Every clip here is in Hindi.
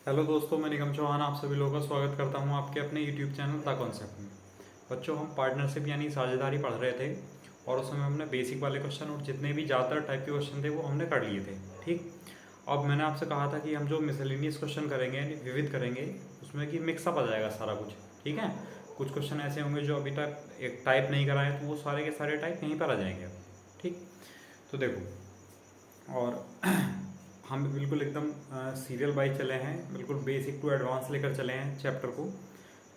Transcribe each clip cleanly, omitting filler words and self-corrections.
हेलो दोस्तों, मैं निगम चौहान आप सभी लोगों का स्वागत करता हूं आपके अपने यूट्यूब चैनल द कॉन्सेप्ट में। बच्चों, हम पार्टनरशिप यानी साझेदारी पढ़ रहे थे और उसमें हमने बेसिक वाले क्वेश्चन और जितने भी ज़्यादातर टाइप के क्वेश्चन थे वो हमने कर लिए थे। ठीक, अब मैंने आपसे कहा था कि हम जो मिसलेनियस क्वेश्चन करेंगे यानी विविध करेंगे, उसमें कि मिक्सअप आ जाएगा सारा कुछ। ठीक है, कुछ क्वेश्चन ऐसे होंगे जो अभी तक एक टाइप नहीं कराए, तो वो सारे के सारे टाइप यहीं पर आ जाएंगे। ठीक, तो देखो, और हम बिल्कुल एकदम सीरियल वाइज चले हैं, बिल्कुल बेसिक टू एडवांस लेकर चले हैं चैप्टर को।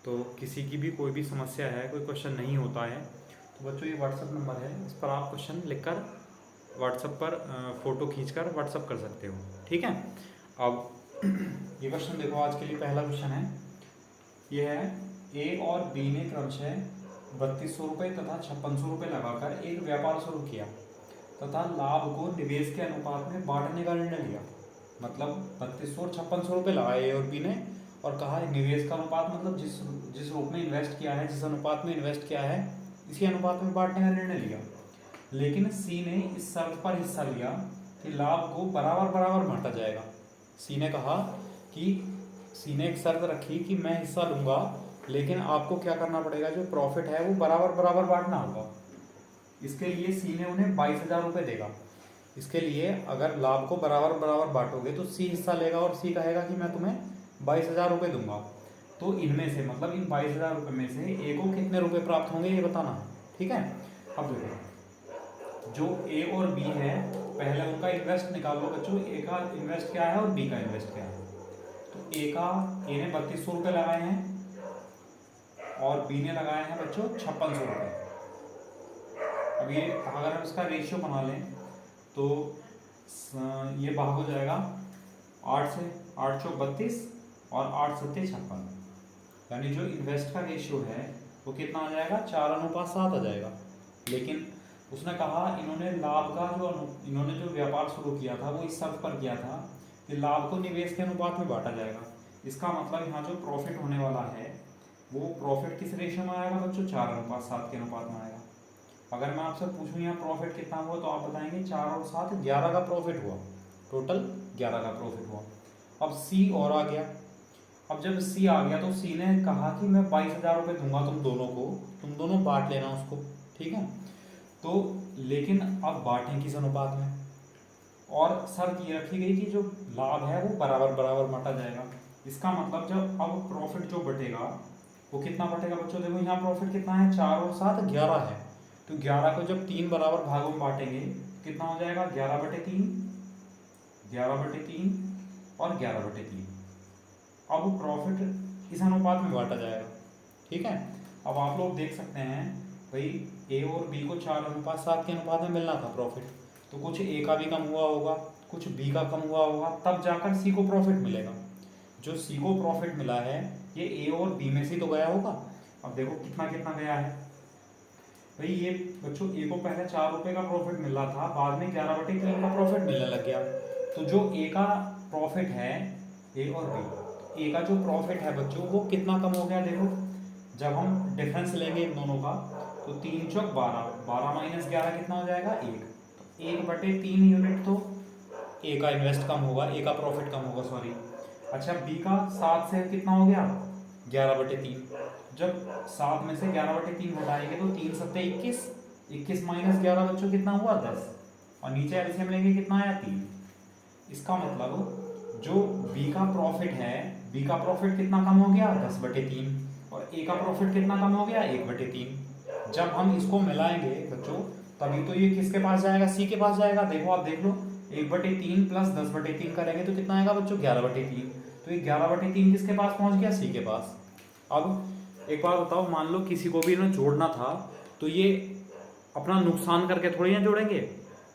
तो किसी की भी कोई भी समस्या है, कोई क्वेश्चन नहीं होता है, तो बच्चों ये व्हाट्सअप नंबर है, इस पर आप क्वेश्चन लिखकर व्हाट्सअप पर फ़ोटो खींचकर व्हाट्सअप कर सकते हो। ठीक है, अब ये क्वेश्चन देखो, आज के लिए पहला क्वेश्चन है। ये है, ए और बी ने क्रमशः 3200 रुपये तथा 5600 रुपये लगाकर एक व्यापार शुरू किया तथा लाभ को निवेश के अनुपात में बांटने का निर्णय लिया। मतलब 3200 और 5600 रुपये लगाए ए और बी ने, और कहा है निवेश का अनुपात, मतलब जिस जिस रूप में इन्वेस्ट किया है, जिस अनुपात में इन्वेस्ट किया है, इसी अनुपात में बांटने का निर्णय लिया। लेकिन सी ने इस शर्त पर हिस्सा लिया कि लाभ को बराबर बराबर बांटा जाएगा। सी ने कहा कि सी ने एक शर्त रखी कि मैं हिस्सा लूंगा, लेकिन आपको क्या करना पड़ेगा, जो प्रॉफिट है वो बराबर बराबर बांटना होगा। इसके लिए सी ने उन्हें 22,000 रुपये देगा। इसके लिए अगर लाभ को बराबर बराबर बांटोगे तो सी हिस्सा लेगा और सी कहेगा कि मैं तुम्हें 22,000 रुपये दूंगा। तो इनमें से, मतलब इन 22,000 रुपये में से ए को कितने रुपए प्राप्त होंगे ये बताना है। ठीक है, अब देखो, जो ए और बी है, पहले उनका इन्वेस्ट निकालो बच्चों। ए का इन्वेस्ट क्या है और बी का इन्वेस्ट क्या है। तो ए ने 3200 रुपये लगाए हैं और बी ने लगाए हैं बच्चों 5600 रुपये। अब ये अगर हम इसका रेशियो बना लें तो ये भाग हो जाएगा 8 से, 8 चौक 32 और 8 सत्ते 56, यानी जो इन्वेस्ट का रेशियो है वो कितना आ जाएगा, 4:7 आ जाएगा। लेकिन उसने कहा, इन्होंने लाभ का इन्होंने जो व्यापार शुरू किया था वो इस शर्त पर किया था कि लाभ को निवेश के अनुपात में बांटा जाएगा। इसका मतलब यहाँ जो प्रॉफिट होने वाला है वो प्रॉफिट किस रेशियो में आएगा बच्चों, 4:7 के अनुपात में आएगा। अगर मैं आपसे पूछूं यहाँ प्रॉफिट कितना हुआ, तो आप बताएंगे 4 और 7 11 का प्रॉफिट हुआ, टोटल 11 का प्रॉफिट हुआ। अब सी और आ गया। अब जब सी आ गया तो सी ने कहा कि मैं 22,000 रुपये दूंगा तुम दोनों को, तुम दोनों बांट लेना उसको। ठीक है, तो लेकिन अब बांटें किस अनुपात में, और शर्त ये रखी गई कि जो लाभ है वो बराबर बराबर बांटा जाएगा। इसका मतलब जब अब प्रॉफिट जो बटेगा वो कितना बटेगा बच्चों, देखो यहाँ प्रॉफिट कितना है, 4 और 7 11 है। तो 11 को जब 3 बराबर भागों में बांटेंगे कितना हो जाएगा, 11/3, 11/3 और 11/3। अब प्रॉफिट इस अनुपात में बांटा जाएगा। ठीक है, अब आप लोग देख सकते हैं भाई, ए और बी को 4:7 के अनुपात में मिलना था प्रॉफिट, तो कुछ ए का भी कम हुआ होगा, कुछ बी का कम हुआ होगा, तब जाकर सी को प्रॉफिट मिलेगा। जो सी को प्रॉफिट मिला है ये ए और बी में से तो गया होगा। अब देखो कितना कितना गया है भाई, ये बच्चों ए को पहले 4 रुपए का प्रॉफिट मिल रहा था, बाद में 11/3 का प्रॉफिट मिलने लग गया। तो जो ए का प्रॉफिट है, ए और बी, ए का जो प्रॉफिट है बच्चों वो कितना कम हो गया, देखो जब हम डिफरेंस लेंगे इन दोनों का तो 3 चौक 12, 12 - 11 कितना हो जाएगा, 1। तो 1/3 यूनिट तो ए का इन्वेस्ट कम होगा, ए का प्रॉफिट कम होगा, सॉरी। अच्छा, बी का 7 से कितना हो गया, 11/3। जब 7 में से 11/3 घटाएंगे तो 3 सत्ते 21, 21 - 11 बच्चों कितना हुआ, 10। और नीचे एलसीएम लेंगे कितना आया, 3। इसका मतलब जो बी का प्रॉफिट है, बी का प्रॉफिट कितना कम हो गया, 10/3, और ए का प्रॉफिट कितना कम हो गया, 1/3। जब हम इसको मिलाएंगे बच्चों तभी तो ये किसके पास जाएगा, सी के पास जाएगा। देखो आप देख लो, 1/3 प्लस 10/3 करेंगे तो कितना आएगा बच्चों, 11/3। तो ये 11/3 किसके पास पहुंच गया, सी के पास। अब एक बात बताओ, मान लो किसी को भी इन्हें जोड़ना था, तो ये अपना नुकसान करके थोड़ी ना जोड़ेंगे,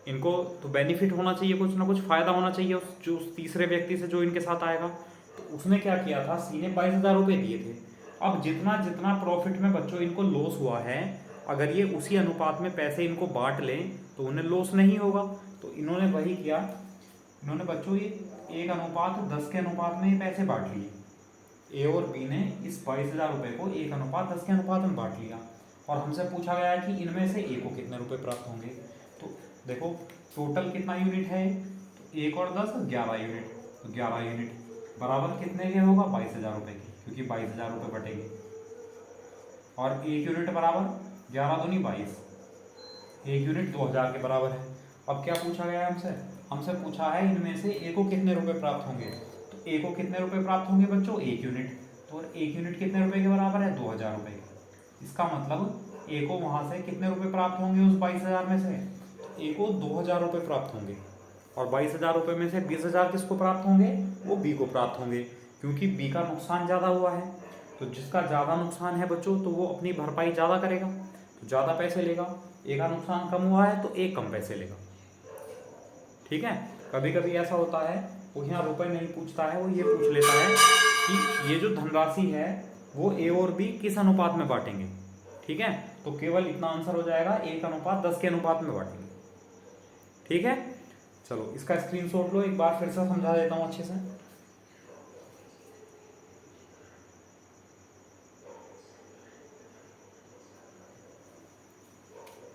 इनको तो बेनिफिट होना चाहिए, कुछ ना कुछ फायदा होना चाहिए उस तीसरे व्यक्ति से जो इनके साथ आएगा। तो उसने क्या किया था, सी ने 22,000 रुपये दिए थे। अब जितना जितना प्रॉफिट में बच्चों इनको लॉस हुआ है, अगर ये उसी अनुपात में पैसे इनको बांट लें तो उन्हें लॉस नहीं होगा। तो इन्होंने वही किया, इन्होंने बच्चों ये 1:10 के अनुपात में ये पैसे बांट लिए। ए और बी ने इस 22,000 रुपये को 1:10 के अनुपात में बांट लिया, और हमसे पूछा गया है कि इनमें से ए को कितने रुपए प्राप्त होंगे। तो देखो टोटल कितना यूनिट है, तो 1 और 10 11 यूनिट, तो 11 यूनिट बराबर कितने के होगा, 22,000 रुपये के, क्योंकि 22,000 रुपये बटेंगे। और 1 यूनिट बराबर 11 दूनी 22, 1 यूनिट 2,000 के बराबर है। अब क्या पूछा गया है हमसे, हमसे पूछा है इनमें से ए को कितने रुपए प्राप्त होंगे। तो ए को कितने रुपए प्राप्त होंगे बच्चों, 1 यूनिट। तो 1 यूनिट कितने रुपए के बराबर है, 2,000 रुपये के। इसका मतलब ए को वहां से कितने रुपए प्राप्त होंगे उस 22,000 में से, ए को 2,000 रुपये प्राप्त होंगे। और 22,000 रुपये में से 20,000 किसको प्राप्त होंगे, वो बी को प्राप्त होंगे, क्योंकि बी का नुकसान ज़्यादा हुआ है। तो जिसका ज़्यादा नुकसान है बच्चों, तो वो अपनी भरपाई ज़्यादा करेगा, तो ज़्यादा पैसे लेगा। ए का नुकसान कम हुआ है तो ए कम पैसे लेगा। ठीक है, कभी कभी ऐसा होता है वो यहाँ रुपए नहीं पूछता है, वो ये पूछ लेता है कि ये जो धनराशि है वो ए और बी किस अनुपात में बांटेंगे। ठीक है, तो केवल इतना आंसर हो जाएगा, 1:10 के अनुपात में बांटेंगे। ठीक है, चलो इसका स्क्रीनशॉट लो, एक बार फिर से समझा देता हूँ अच्छे से।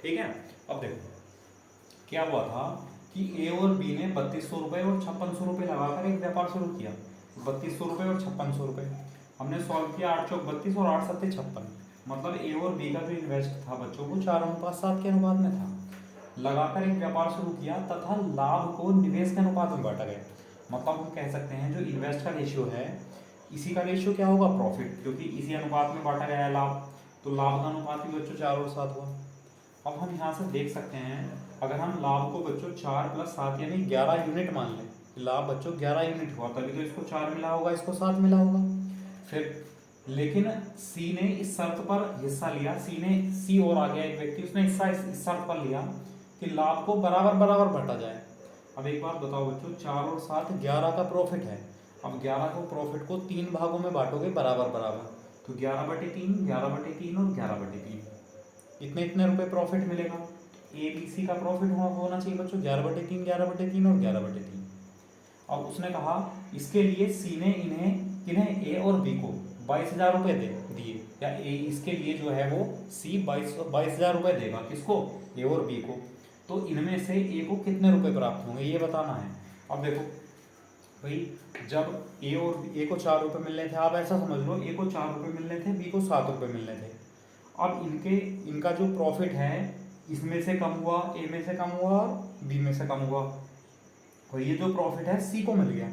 ठीक है, अब देखो क्या हुआ था कि ए और बी ने 3200 रुपये और 5600 रुपये लगाकर एक व्यापार शुरू किया। 3200 रुपये और 5600 रुपये हमने सॉल्व किया, 8 चौक 32 और 8 सत्ते 56। मतलब ए और बी का जो इन्वेस्ट था बच्चों वो 4:7 के अनुपात में था। लगाकर एक व्यापार शुरू किया तथा लाभ को निवेश के अनुपात में बांटा गया। मतलब हम कह सकते हैं जो इन्वेस्ट का रेशियो है, इसी का रेशियो क्या होगा, प्रॉफिट, क्योंकि इसी अनुपात में बांटा गया है लाभ। तो लाभ का अनुपात भी बच्चों 4 और 7 हुआ। अब हम यहाँ से देख सकते हैं, अगर हम लाभ को बच्चों 4 + 7 यानी 11 यूनिट मान लें, लाभ बच्चों 11 यूनिट हुआ, तभी तो इसको 4 मिला होगा, इसको 7 मिला होगा। फिर लेकिन सी ने इस शर्त पर हिस्सा लिया, सी और आ गया एक व्यक्ति, उसने हिस्सा इस शर्त पर लिया कि लाभ को बराबर बराबर बांटा जाए। अब एक बात बताओ बच्चों, 4 और 7 11 का प्रॉफिट है। अब 11 को प्रॉफिट को 3 भागों में बांटोगे बराबर बराबर, तो 11/3, 11/3 और 11/3, इतने इतने रुपए प्रॉफिट मिलेगा। ए बी सी का प्रॉफिट होना चाहिए बच्चों 11/3, 11/3 और 11/3। अब उसने कहा इसके लिए सी ने इन्हें ए और बी को 22,000 रुपये दिए, या ए इसके लिए जो है वो सी 22,000 रुपये देगा, किसको, ए और बी को। तो इनमें से ए को कितने रुपए प्राप्त होंगे ये बताना है। अब देखो भाई, जब ए को 4 रुपये मिलने थे, आप ऐसा समझ लो, ए को 4 रुपये मिलने थे, बी को 7 रुपये मिलने थे। अब इनका जो प्रॉफिट है इसमें से कम हुआ, ए में से कम हुआ और बी में से कम हुआ, और ये जो प्रॉफिट है सी को मिल गया।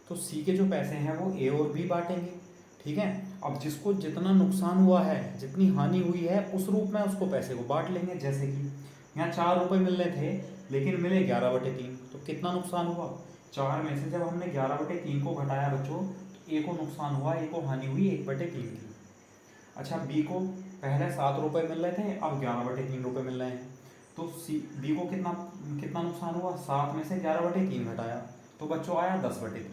तो सी के जो पैसे हैं वो ए और बी बांटेंगे। ठीक है, अब जिसको जितना नुकसान हुआ है, जितनी हानि हुई है, उस रूप में उसको पैसे को बांट लेंगे। जैसे कि यहाँ 4 रुपये मिलने थे लेकिन मिले 11/3, तो कितना नुकसान हुआ, 4 में से जब हमने 11/3 को घटाया बच्चों, तो ए को नुकसान हुआ, ए को हानि हुई 1/3 की। अच्छा, बी को पहले 7 रुपये मिल रहे थे, अब 11/3 रुपये मिल रहे हैं, तो बी को कितना कितना नुकसान हुआ, 7 में से 11/3 घटाया, तो बच्चों आया 10/3।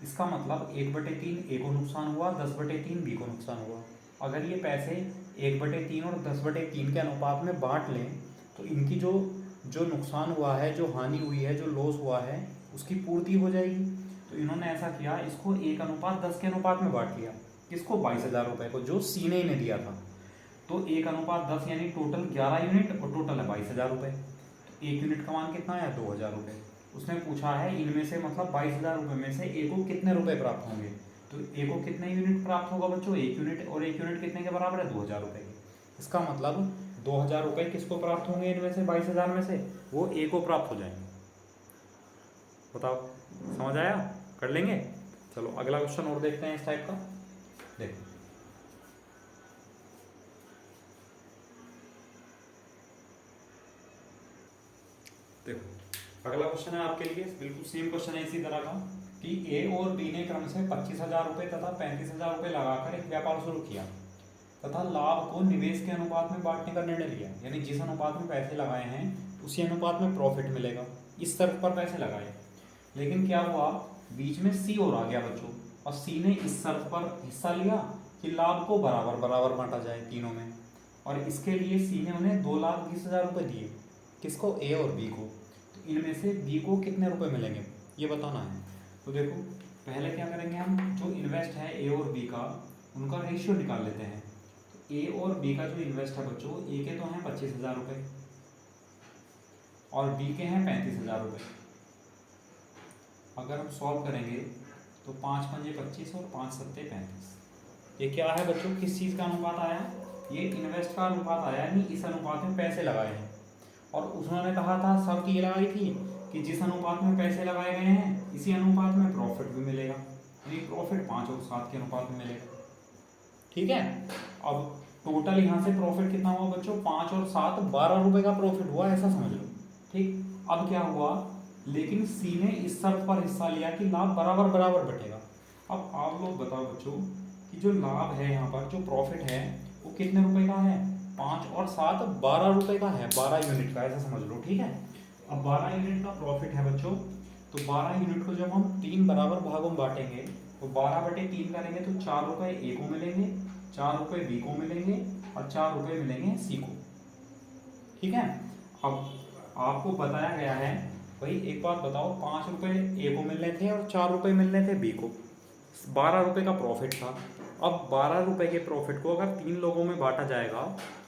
इसका मतलब 1/3 ए को नुकसान हुआ, 10/3 बी को नुकसान हुआ। अगर ये पैसे 1/3 और 10/3 के अनुपात में बांट लें, तो इनकी जो नुकसान हुआ है, जो हानि हुई है, जो लॉस हुआ है, उसकी पूर्ति हो जाएगी। तो इन्होंने ऐसा किया, इसको 1:10 के अनुपात में बांट लिया, किसको, 22,000 रुपये को, जो सी ने इन्हें दिया था। तो 1:10 यानी टोटल 11 यूनिट और टोटल है 22,000 रुपये। तो 1 यूनिट का मान कितना है, 2,000 रुपये। उसने पूछा है इनमें से, मतलब 22,000 रुपये में से ए को कितने रुपए प्राप्त होंगे। तो ए को कितने यूनिट प्राप्त होगा बच्चों, 1 यूनिट, और 1 यूनिट कितने के बराबर है, 2,000 रुपये के। इसका मतलब 2,000 रुपये किसको प्राप्त होंगे इनमें से, 22,000 में से, वो ए को प्राप्त हो जाएंगे। बताओ, समझ आया, कर लेंगे। चलो अगला क्वेश्चन और देखते हैं इस टाइप का। देखो अगला क्वेश्चन है आपके लिए, बिल्कुल सेम क्वेश्चन है इसी तरह का, कि ए और बी ने क्रम से 25,000 रुपये तथा 35,000 रुपये लगाकर एक व्यापार शुरू किया तथा लाभ को निवेश के अनुपात में बांटने का निर्णय लिया। यानी जिस अनुपात में पैसे लगाए हैं उसी अनुपात में प्रॉफिट मिलेगा, इस शर्त पर पैसे लगाए। लेकिन क्या हुआ, बीच में सी और आ गया बच्चों, और सी ने इस शर्त पर हिस्सा लिया कि लाभ को बराबर बराबर बांटा जाए तीनों में, और इसके लिए सी ने उन्हें 2,20,000 रुपये दिए, किसको, ए और बी को। तो इनमें से बी को कितने रुपए मिलेंगे ये बताना है। तो देखो पहले क्या करेंगे, हम जो इन्वेस्ट है ए और बी का, उनका रेशियो निकाल लेते हैं। तो ए और बी का जो इन्वेस्ट है बच्चों, ए के तो हैं 25,000 रुपये और बी के हैं 35,000 रुपये। अगर हम सॉल्व करेंगे तो 5 पंजे 25 और 5 सत्ते 35। ये क्या है बच्चों, किस चीज़ का अनुपात आया? ये इन्वेस्ट का अनुपात आया, यानी इस अनुपात में पैसे लगाए हैं। और उन्होंने कहा था, शर्त ये लगाई थी कि जिस अनुपात में पैसे लगाए गए हैं इसी अनुपात में प्रॉफिट भी मिलेगा, यानी प्रॉफिट 5 और 7 के अनुपात में मिलेगा। ठीक है, अब टोटल यहाँ से प्रॉफिट कितना हुआ बच्चों, 5 और 7 12 रुपए का प्रॉफिट हुआ, ऐसा समझ लो। ठीक, अब क्या हुआ, लेकिन सी ने इस शर्त पर हिस्सा लिया कि लाभ बराबर बराबर बटेगा। अब आप लोग बताओ बच्चों कि जो लाभ है यहाँ पर, जो प्रॉफिट है वो कितने रुपए का है, 5 और 7 12 रुपए का है, 12 यूनिट का, ऐसा समझ लो। ठीक है, अब 12 यूनिट का प्रॉफिट है बच्चों, तो 12 यूनिट को जब हम 3 बराबर भागों में बांटेंगे तो 12/3 करेंगे तो 4 रुपए ए को मिलेंगे, 4 रुपए बी को मिलेंगे और 4 रुपए मिलेंगे सी को। ठीक है, अब आपको बताया गया है भाई, एक बात बताओ, 5 रुपए ए को मिलने थे और 4 रुपए मिलने थे बी को, 12 रुपए का प्रॉफिट था। अब 12 रुपए के प्रॉफिट को अगर 3 लोगों में बांटा जाएगा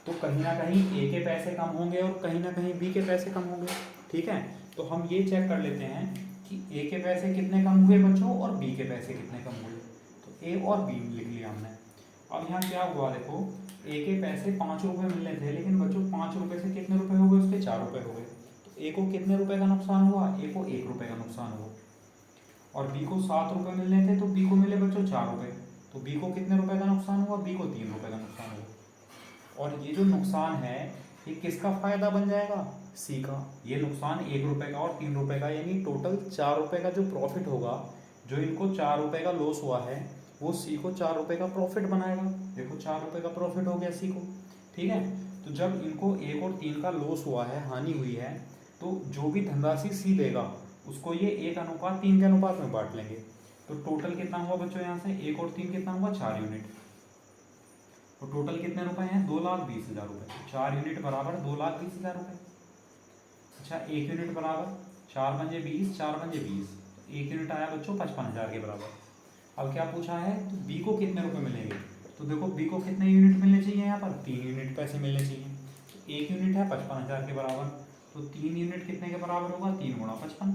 तो कहीं ना कहीं ए के पैसे कम होंगे और कहीं ना कहीं बी के पैसे कम होंगे। ठीक है, तो हम ये चेक कर लेते हैं कि ए के पैसे कितने कम हुए बच्चों और बी के पैसे कितने कम हुए। तो ए और बी लिख लिया हमने। अब यहाँ क्या हुआ देखो, ए के पैसे 5 रुपए मिलने थे, लेकिन बच्चों 5 रुपए से कितने रुपए हो गए, उसके 4 रुपए हो गए। तो ए को कितने रुपए का नुकसान हुआ, ए को 1 रुपए का नुकसान हुआ। और बी को 7 रुपए मिलने थे तो बी को मिले बच्चों 4 रुपए, तो बी को कितने रुपए का नुकसान हुआ, बी को 3 रुपए का नुकसान हुआ। और ये जो नुकसान है ये किसका फायदा बन जाएगा, सी का। ये नुकसान 1 रुपए का और 3 रुपए का, यानी टोटल 4 रुपए का जो प्रॉफिट होगा, जो इनको 4 रुपए का लॉस हुआ है वो सी को 4 रुपए का प्रॉफिट बनाएगा। देखो 4 रुपए का प्रॉफिट हो गया सी को। ठीक है, तो जब इनको 1 और 3 का लॉस हुआ है, हानि हुई है, तो जो भी धनराशि सी देगा उसको ये 1:3 के अनुपात में बांट लेंगे। तो टोटल कितना हुआ बच्चों, यहाँ से 1 और 3 कितना हुआ, 4 यूनिट। तो टोटल कितने रुपए हैं, 2,20,000 रुपए। 4 यूनिट बराबर 2,20,000 रुपए। अच्छा, 1 यूनिट बराबर 4 पंजे 20, 4 पंजे 20, 1 यूनिट आया बच्चों 55,000 के बराबर। अब क्या पूछा है, तो बी को कितने रुपए मिलेंगे। तो देखो बी को कितने यूनिट मिलने चाहिए, यहाँ पर 3 यूनिट पैसे मिलने चाहिए। तो 1 यूनिट है 55,000 के बराबर, तो 3 यूनिट कितने के बराबर होगा, 3 गुणा 55,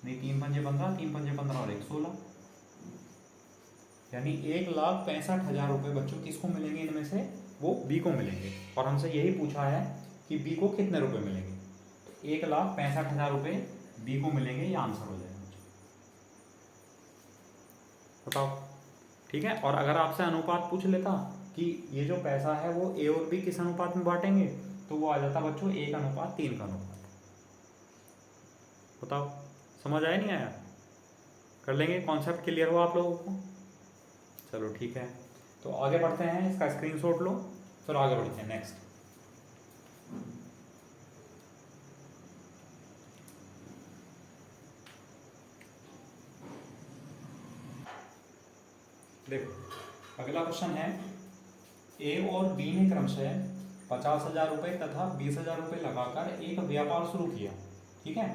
नहीं 3 पंजे 15, 3 पंजे 15 और 1 16, यानी 1,65,000 रुपये बच्चों किसको मिलेंगे इनमें से, वो बी को मिलेंगे। और हमसे यही पूछा है कि बी को कितने रुपए मिलेंगे, तो 1,65,000 रुपये बी को मिलेंगे, ये आंसर हो जाएगा। बताओ। ठीक है, और अगर आपसे अनुपात पूछ लेता कि ये जो पैसा है वो ए और बी किस अनुपात में बांटेंगे, तो वो आ जाता बच्चों 1:3 का अनुपात। बताओ, समझ आया नहीं आया, कर लेंगे, कॉन्सेप्ट क्लियर हो आप लोगों को। चलो ठीक है, तो आगे बढ़ते हैं, इसका स्क्रीनशॉट लो, फिर आगे बढ़ते हैं नेक्स्ट। देखो अगला क्वेश्चन है, ए और बी ने क्रमशः 50,000 रुपये तथा 20,000 रुपये लगाकर एक व्यापार शुरू किया। ठीक है,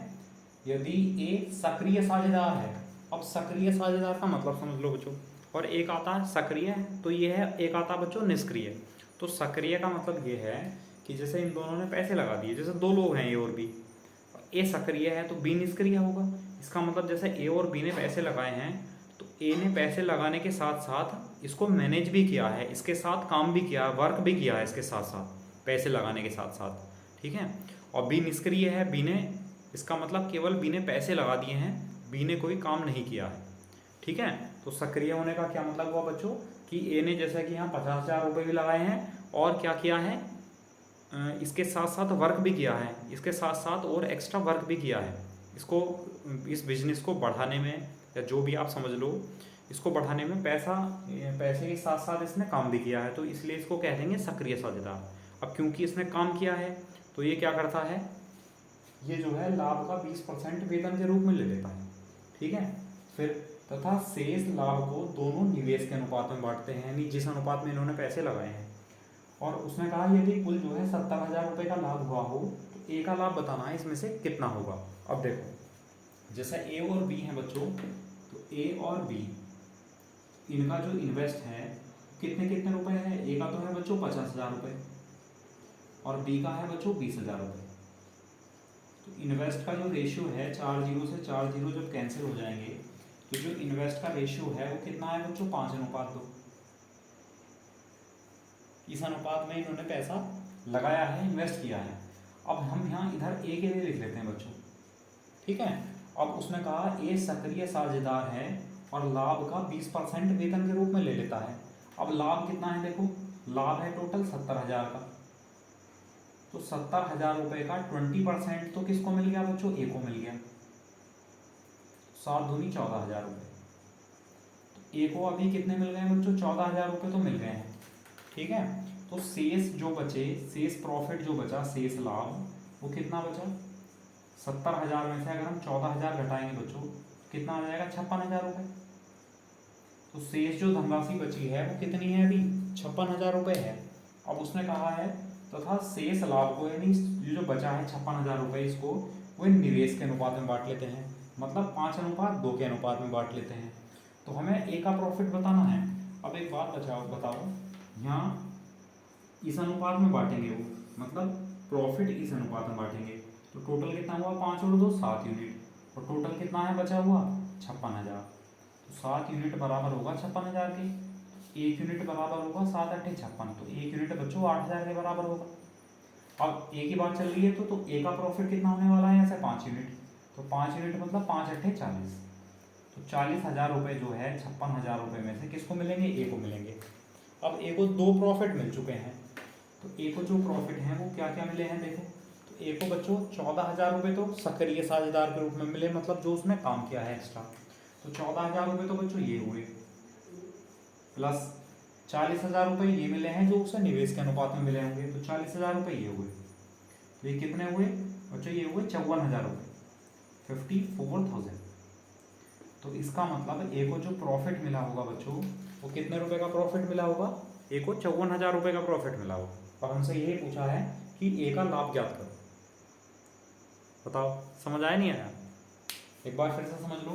यदि ए सक्रिय साझेदार है, अब सक्रिय साझेदार का मतलब समझ लो बच्चों, और एक आता सक्रिय है तो ये है, एक आता बच्चों निष्क्रिय। तो सक्रिय का मतलब ये है कि जैसे इन दोनों ने पैसे लगा दिए, जैसे 2 लोग हैं ए और बी, ए सक्रिय है तो बी निष्क्रिय होगा। इसका मतलब जैसे ए और बी ने पैसे लगाए हैं, तो ए ने पैसे लगाने के साथ साथ इसको मैनेज भी किया है, इसके साथ काम भी किया है, वर्क भी किया है इसके साथ साथ, पैसे लगाने के साथ साथ। ठीक है, और बी निष्क्रिय है, बी ने, इसका मतलब केवल बी ने पैसे लगा दिए हैं, बी ने कोई काम नहीं किया है। ठीक है, तो सक्रिय होने का क्या मतलब हुआ बच्चों, कि ए ने जैसा कि यहाँ 50,000 रुपये भी लगाए हैं और क्या किया है, इसके साथ साथ वर्क भी किया है, इसके साथ साथ और एक्स्ट्रा वर्क भी किया है, इसको, इस बिजनेस को बढ़ाने में, या जो भी आप समझ लो, इसको बढ़ाने में पैसे के साथ साथ इसने काम भी किया है, तो इसलिए इसको कह देंगे सक्रिय साझेदार। अब क्योंकि इसने काम किया है तो ये क्या करता है, ये जो है लाभ का 20% वेतन के रूप में ले लेता है। ठीक है, फिर तथा शेष लाभ को दोनों निवेश के अनुपात में बांटते हैं, यानी जिस अनुपात में इन्होंने पैसे लगाए हैं। और उसने कहा यदि कुल जो है 70,000 रुपये का लाभ हुआ हो तो ए का लाभ बताना है इसमें से कितना होगा। अब देखो जैसे ए और बी हैं बच्चों, तो ए और बी इनका जो इन्वेस्ट है कितने कितने रुपए है, ए का तो है बच्चों 50,000 रुपये और बी का है बच्चों 20,000 रुपये। तो इन्वेस्ट का जो रेशियो है 4 जीरो से 4 जीरो जब कैंसिल हो जाएंगे तो जो इन्वेस्ट का रेशियो है वो कितना है बच्चों, 5:2। इस अनुपात में इन्होंने पैसा लगाया है, इन्वेस्ट किया है। अब हम यहाँ इधर ए के लिए लिख लेते हैं बच्चों, ठीक है। अब उसने कहा ए सक्रिय साझेदार है और लाभ का 20% वेतन के रूप में ले लेता है। अब लाभ कितना है देखो, लाभ है टोटल 70,000 का, तो 70,000 रुपये का 20% तो किसको मिल गया बच्चों, ए को मिल गया। 7 दूनी 14,000 रुपये। तो ए को अभी कितने मिल गए बच्चों, 14,000 रुपये तो मिल गए हैं, ठीक है। तो शेष जो बचे, शेष प्रॉफिट जो बचा, शेष लाभ वो कितना बचा, 70,000 में से अगर हम 14,000 घटाएंगे बच्चों कितना आ जाएगा, 56,000 रुपये। तो शेष जो धनराशि बची है वो कितनी है अभी, 56,000 रुपये है। अब उसने कहा है तथा शेष लाभ को, यानी जो बचा है 56,000 रुपये, इसको वो निवेश के अनुपात में बांट लेते हैं, मतलब 5:2 के अनुपात में बांट लेते हैं। तो हमें ए का प्रॉफिट बताना है। अब एक बात बताओ, यहाँ इस अनुपात में बांटेंगे वो, मतलब प्रॉफिट इस अनुपात में बांटेंगे, तो टोटल कितना हुआ, 5 और 2 7 यूनिट, और टोटल कितना है बचा हुआ, 56,000। तो 7 यूनिट बराबर होगा 56,000 के, 1 यूनिट बराबर होगा 7 8 56, तो 1 यूनिट बच्चों 8,000 के बराबर होगा। अब ए की बात चल रही है तो ए का प्रॉफिट कितना होने वाला है, यहाँ से 5 यूनिट, तो 5 यूनिट मतलब 5 8 40, तो 40,000 रुपये जो है 56,000 रुपये में से किसको मिलेंगे, ए को मिलेंगे। अब ए को 2 प्रॉफिट मिल चुके हैं, तो ए को जो प्रॉफिट हैं वो क्या क्या मिले हैं देखो। तो ए को बच्चों 14,000 रुपये तो सक्रिय साझेदार के रूप में मिले, मतलब जो उसने काम किया है एक्स्ट्रा, तो 14,000 रुपये तो बच्चों ये हुए, प्लस 40,000 रुपये ये मिले हैं जो उसे निवेश के अनुपात में मिले होंगे, तो 40,000 रुपये ये हुए। तो ये कितने हुए बच्चों, ये हुए 54,000 रुपये, 54,000। तो इसका मतलब ए को जो प्रॉफिट मिला होगा बच्चों, वो कितने रुपए का प्रॉफिट मिला होगा, ए को 54,000 रुपये का प्रॉफिट मिला होगा। और हमसे यही पूछा है कि ए का लाभ ज्ञात करो, बताओ समझ आया नहीं आया, एक बार फिर से समझ लो।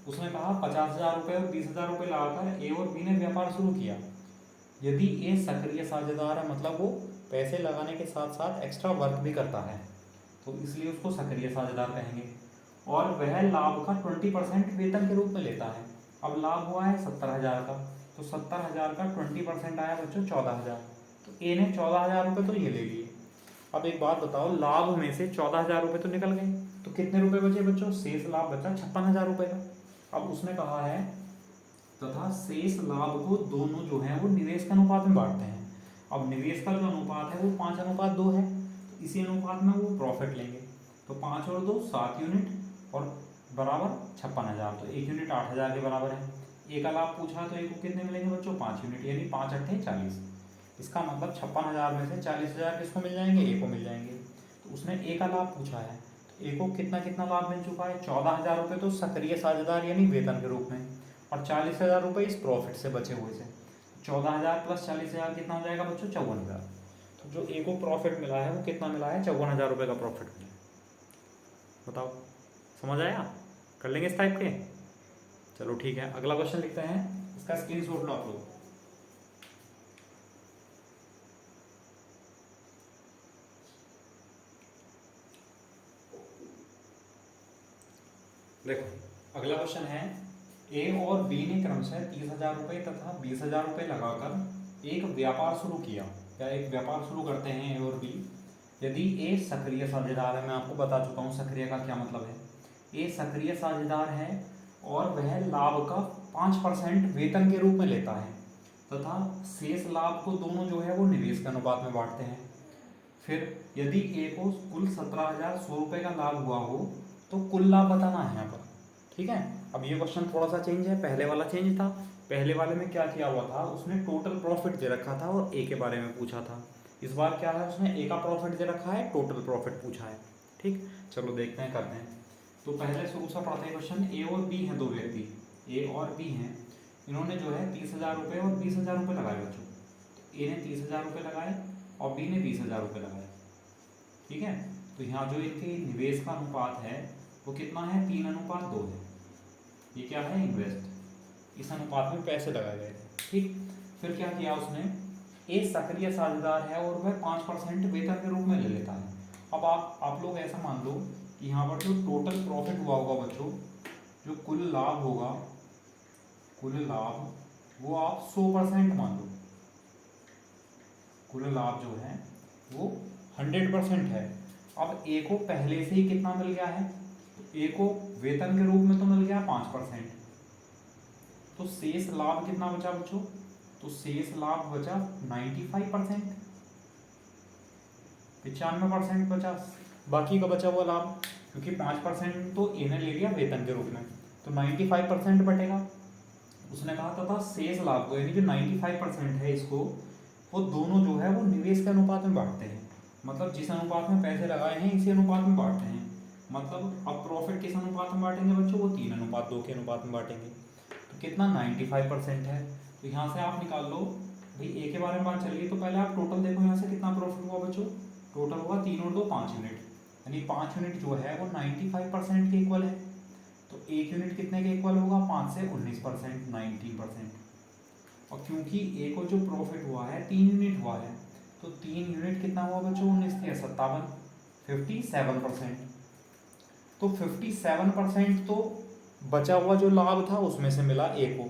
उसने कहा 50,000 रुपये और 20,000 रुपये लगाकर ए और बी ने व्यापार शुरू किया। यदि ए सक्रिय साझेदार है, मतलब वो पैसे लगाने के साथ साथ एक्स्ट्रा वर्क भी करता है, तो इसलिए उसको सक्रिय साझेदार कहेंगे। और वह लाभ का 20% वेतन के रूप में लेता है। अब लाभ हुआ है 70,000 का, तो 70,000 का 20% आया बच्चों 14,000, तो ए ने 14,000 रुपये तो ये ले लिए। अब एक बात बताओ, लाभ में से 14,000 रुपये तो निकल गए, तो कितने रुपए बचे बच्चों, शेष लाभ बचा 56,000 रुपये का। अब उसने कहा है तथा शेष लाभ को दोनों जो है वो निवेश के अनुपात में बांटते हैं। अब निवेश का जो अनुपात है वो 5:2 है, तो इसी अनुपात में वो प्रॉफिट लेंगे, तो 5 और 2 7 यूनिट और बराबर 56,000, तो 1 यूनिट 8,000 के बराबर है। ए का लाभ पूछा तो ए को कितने मिलेंगे बच्चों, 5 यूनिट, यानी 5 8 40। इसका मतलब 56,000 में से 40,000 किसको मिल जाएंगे, ए को मिल जाएंगे। तो उसने ए का लाभ पूछा है, तो ए को कितना कितना लाभ मिल चुका है, 14,000 रुपये तो सक्रिय साझेदार यानी वेतन के रूप में, और 40,000 रुपये इस प्रॉफिट से बचे हुए से। 14,000 प्लस 40,000 कितना हो जाएगा बच्चों, 54,000। तो जो ए को प्रॉफिट मिला है वो कितना मिला है, 54,000 रुपये का प्रॉफिट मिला है। बताओ समझ आया, कर लेंगे इस टाइप के। चलो ठीक है, अगला क्वेश्चन लिखते हैं, इसका स्क्रीनशॉट लो आप लोग। देखो अगला क्वेश्चन है, ए और बी ने क्रमशः 30,000 रुपये तथा 20,000 रुपये लगाकर एक व्यापार शुरू किया, या एक व्यापार शुरू करते हैं ए और बी। यदि ए सक्रिय साझेदार है, मैं आपको बता चुका हूँ सक्रिय का क्या मतलब है, ए सक्रिय साझेदार है और वह लाभ का 5% वेतन के रूप में लेता है, तथा शेष लाभ को दोनों जो है वो निवेश के अनुपात में बांटते हैं। फिर यदि ए को कुल 17,100 रुपये का लाभ हुआ हो तो कुल लाभ बताना है यहाँ पर, ठीक है। अब ये क्वेश्चन थोड़ा सा चेंज है, पहले वाला चेंज था। पहले वाले में क्या किया हुआ था, उसने टोटल प्रॉफिट दे रखा था और ए के बारे में पूछा था। इस बार क्या है, उसने ए का प्रॉफिट दे रखा है, टोटल प्रॉफिट पूछा है, ठीक। चलो देखते हैं, करते हैं। तो पहले शुरू से पढ़ते हैं क्वेश्चन। ए और बी हैं, दो व्यक्ति ए और बी हैं, इन्होंने जो है 30,000 रुपये और 20,000 रुपये लगाए बच्चों। तो ए ने 30,000 रुपये लगाए और बी ने 20,000 रुपये लगाए, ठीक है। तो यहाँ जो इनके निवेश का अनुपात है वो कितना है, 3:2 है। ये क्या है, इन्वेस्ट, इस अनुपात में पैसे लगाए गए थे, ठीक। फिर क्या किया उसने, ए सक्रिय साझेदार है और वह 5% वेतन के रूप में ले लेता है। अब आप लोग ऐसा मान लो कि यहाँ पर जो टोटल प्रॉफिट हुआ होगा बच्चों, जो कुल लाभ होगा कुल लाभ वो आप 100% मान लो, कुल लाभ जो है वो 100% है। अब ए को पहले से ही कितना मिल गया है, तो ए को वेतन के रूप में तो मिल गया 5%, तो शेष लाभ कितना बचा बच्चों, तो शेष लाभ बचा 95%, 95% बचा, बाकी का बचा हुआ लाभ, क्योंकि 5% तो ए ने ले लिया वेतन के रूप में, तो 95% बटेगा। उसने कहा था शेष लाभ को, यानी जो 95% है इसको, वो दोनों जो है वो निवेश के अनुपात में बांटते हैं, मतलब जिस अनुपात में पैसे लगाए हैं इसी अनुपात में बांटते हैं। मतलब अब प्रॉफिट किस अनुपात में बांटेंगे बच्चों, वो 3:2 के अनुपात में बांटेंगे। तो कितना 95% है, तो यहाँ से आप निकाल लो भाई ए के बारे में बात चल रही है, तो पहले आप टोटल देखो यहाँ से कितना प्रॉफिट हुआ बच्चों, टोटल हुआ 3 और 2 5 यूनिट, यानी 5 यूनिट जो है वो 95% के इक्वल है। तो 1 यूनिट कितने के इक्वल होगा, 5 से 19%, 19%। और क्योंकि ए को जो प्रॉफिट हुआ है 3 यूनिट हुआ है, तो 3 यूनिट कितना हुआ बच्चों, 19 या 57, 57%। तो 57% तो बचा हुआ जो लाभ था उसमें से मिला ए को,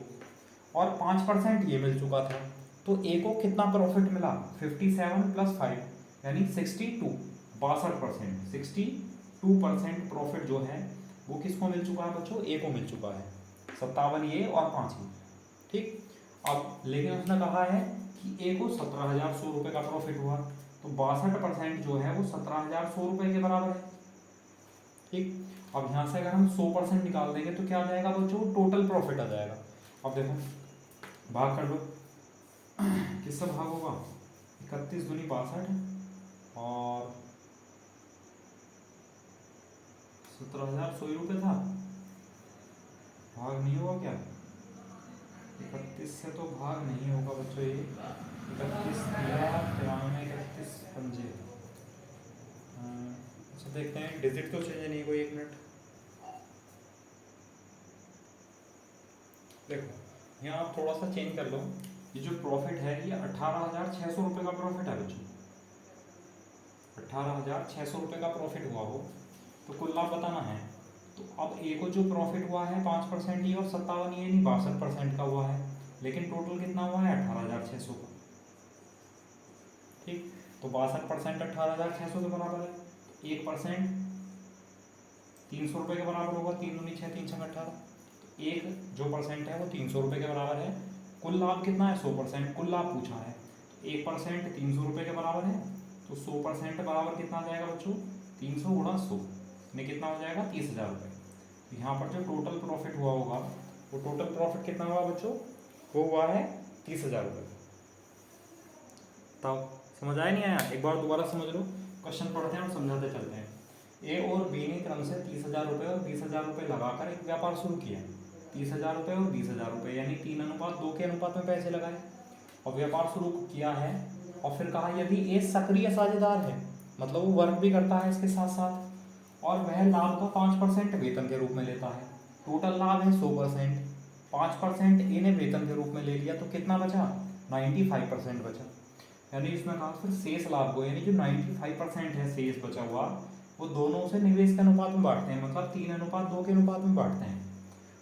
और 5% ये मिल चुका था, तो ए को कितना प्रॉफिट मिला, 57 + 5 यानी 62, 62%, 62% प्रॉफिट जो है वो किसको मिल चुका है बच्चों, ए को मिल चुका है, 57 ये और 5 ये, ठीक। अब लेकिन उसने कहा है कि ए को 17,100 रुपये का प्रॉफिट हुआ, तो 62% जो है वो 17,100 रुपये के बराबर है, ठीक। अब यहाँ से अगर हम 100% निकाल देंगे तो क्या आ जाएगा बच्चों, टोटल प्रॉफिट आ जाएगा। अब देखो भाग कर लो, किससे भाग होगा, 31 दूनी 62 और 17,100 रुपये था, भाग नहीं हुआ क्या, 31 से तो भाग नहीं होगा बच्चों, ये 31 93 31 पंजे। अच्छा देखते हैं, डिजिट तो चेंज नहीं कोई, 1 मिनट देखो यहाँ आप थोड़ा सा चेंज कर लो, ये जो प्रॉफिट है ये 18,600 रुपये का प्रॉफिट है बच्चों, 18,600 रुपये का प्रॉफिट हुआ हो, तो कुल लाभ बताना है। तो अब ए को जो प्रॉफिट हुआ है 5% ये और 57 ये नहीं 62% का हुआ है, लेकिन टोटल कितना हुआ है 18,600 का, ठीक। तो 62% 18,600 के बराबर है, 1% 300 रुपये के बराबर होगा, 3 दूनी 6 3 6 18, तो एक जो परसेंट है वो 300 रुपये के बराबर है। कुल लाभ कितना है, 100%, कुल लाभ पूछा है, 1% 300 रुपये के बराबर है, तो 100% बराबर कितना आ जाएगा बच्चों, 300 × 100 में कितना हो जाएगा, 30,000 रुपये। तो यहाँ पर जो टोटल प्रॉफिट हुआ होगा, वो टोटल प्रॉफिट कितना हुआ बच्चों, वो हुआ है 30,000 रुपये। तब समझ आया नहीं आया, एक बार दोबारा समझ लो, क्वेश्चन पढ़ते हैं और समझाते चलते हैं। ए और बी ने क्रम से 30,000 रुपये और 20,000 रुपये लगाकर एक व्यापार शुरू किया, 30,000 रुपये और 20,000 रुपये, यानी 3:2 के अनुपात में पैसे लगाए और व्यापार शुरू किया है। और फिर कहा यदि ए सक्रिय साझेदार है, मतलब वो वर्क भी करता है इसके साथ साथ, और वह लाभ का 5% वेतन के रूप में लेता है, टोटल लाभ है 100%, 5% ए ने वेतन के रूप में ले लिया, तो कितना बचा, 95% बचा। यानी इसमें कहा फिर शेष लाभ को, यानी जो 95% है शेष बचा हुआ, वो दोनों से निवेश के अनुपात में बांटते हैं, मतलब 3:2 के अनुपात में बांटते हैं।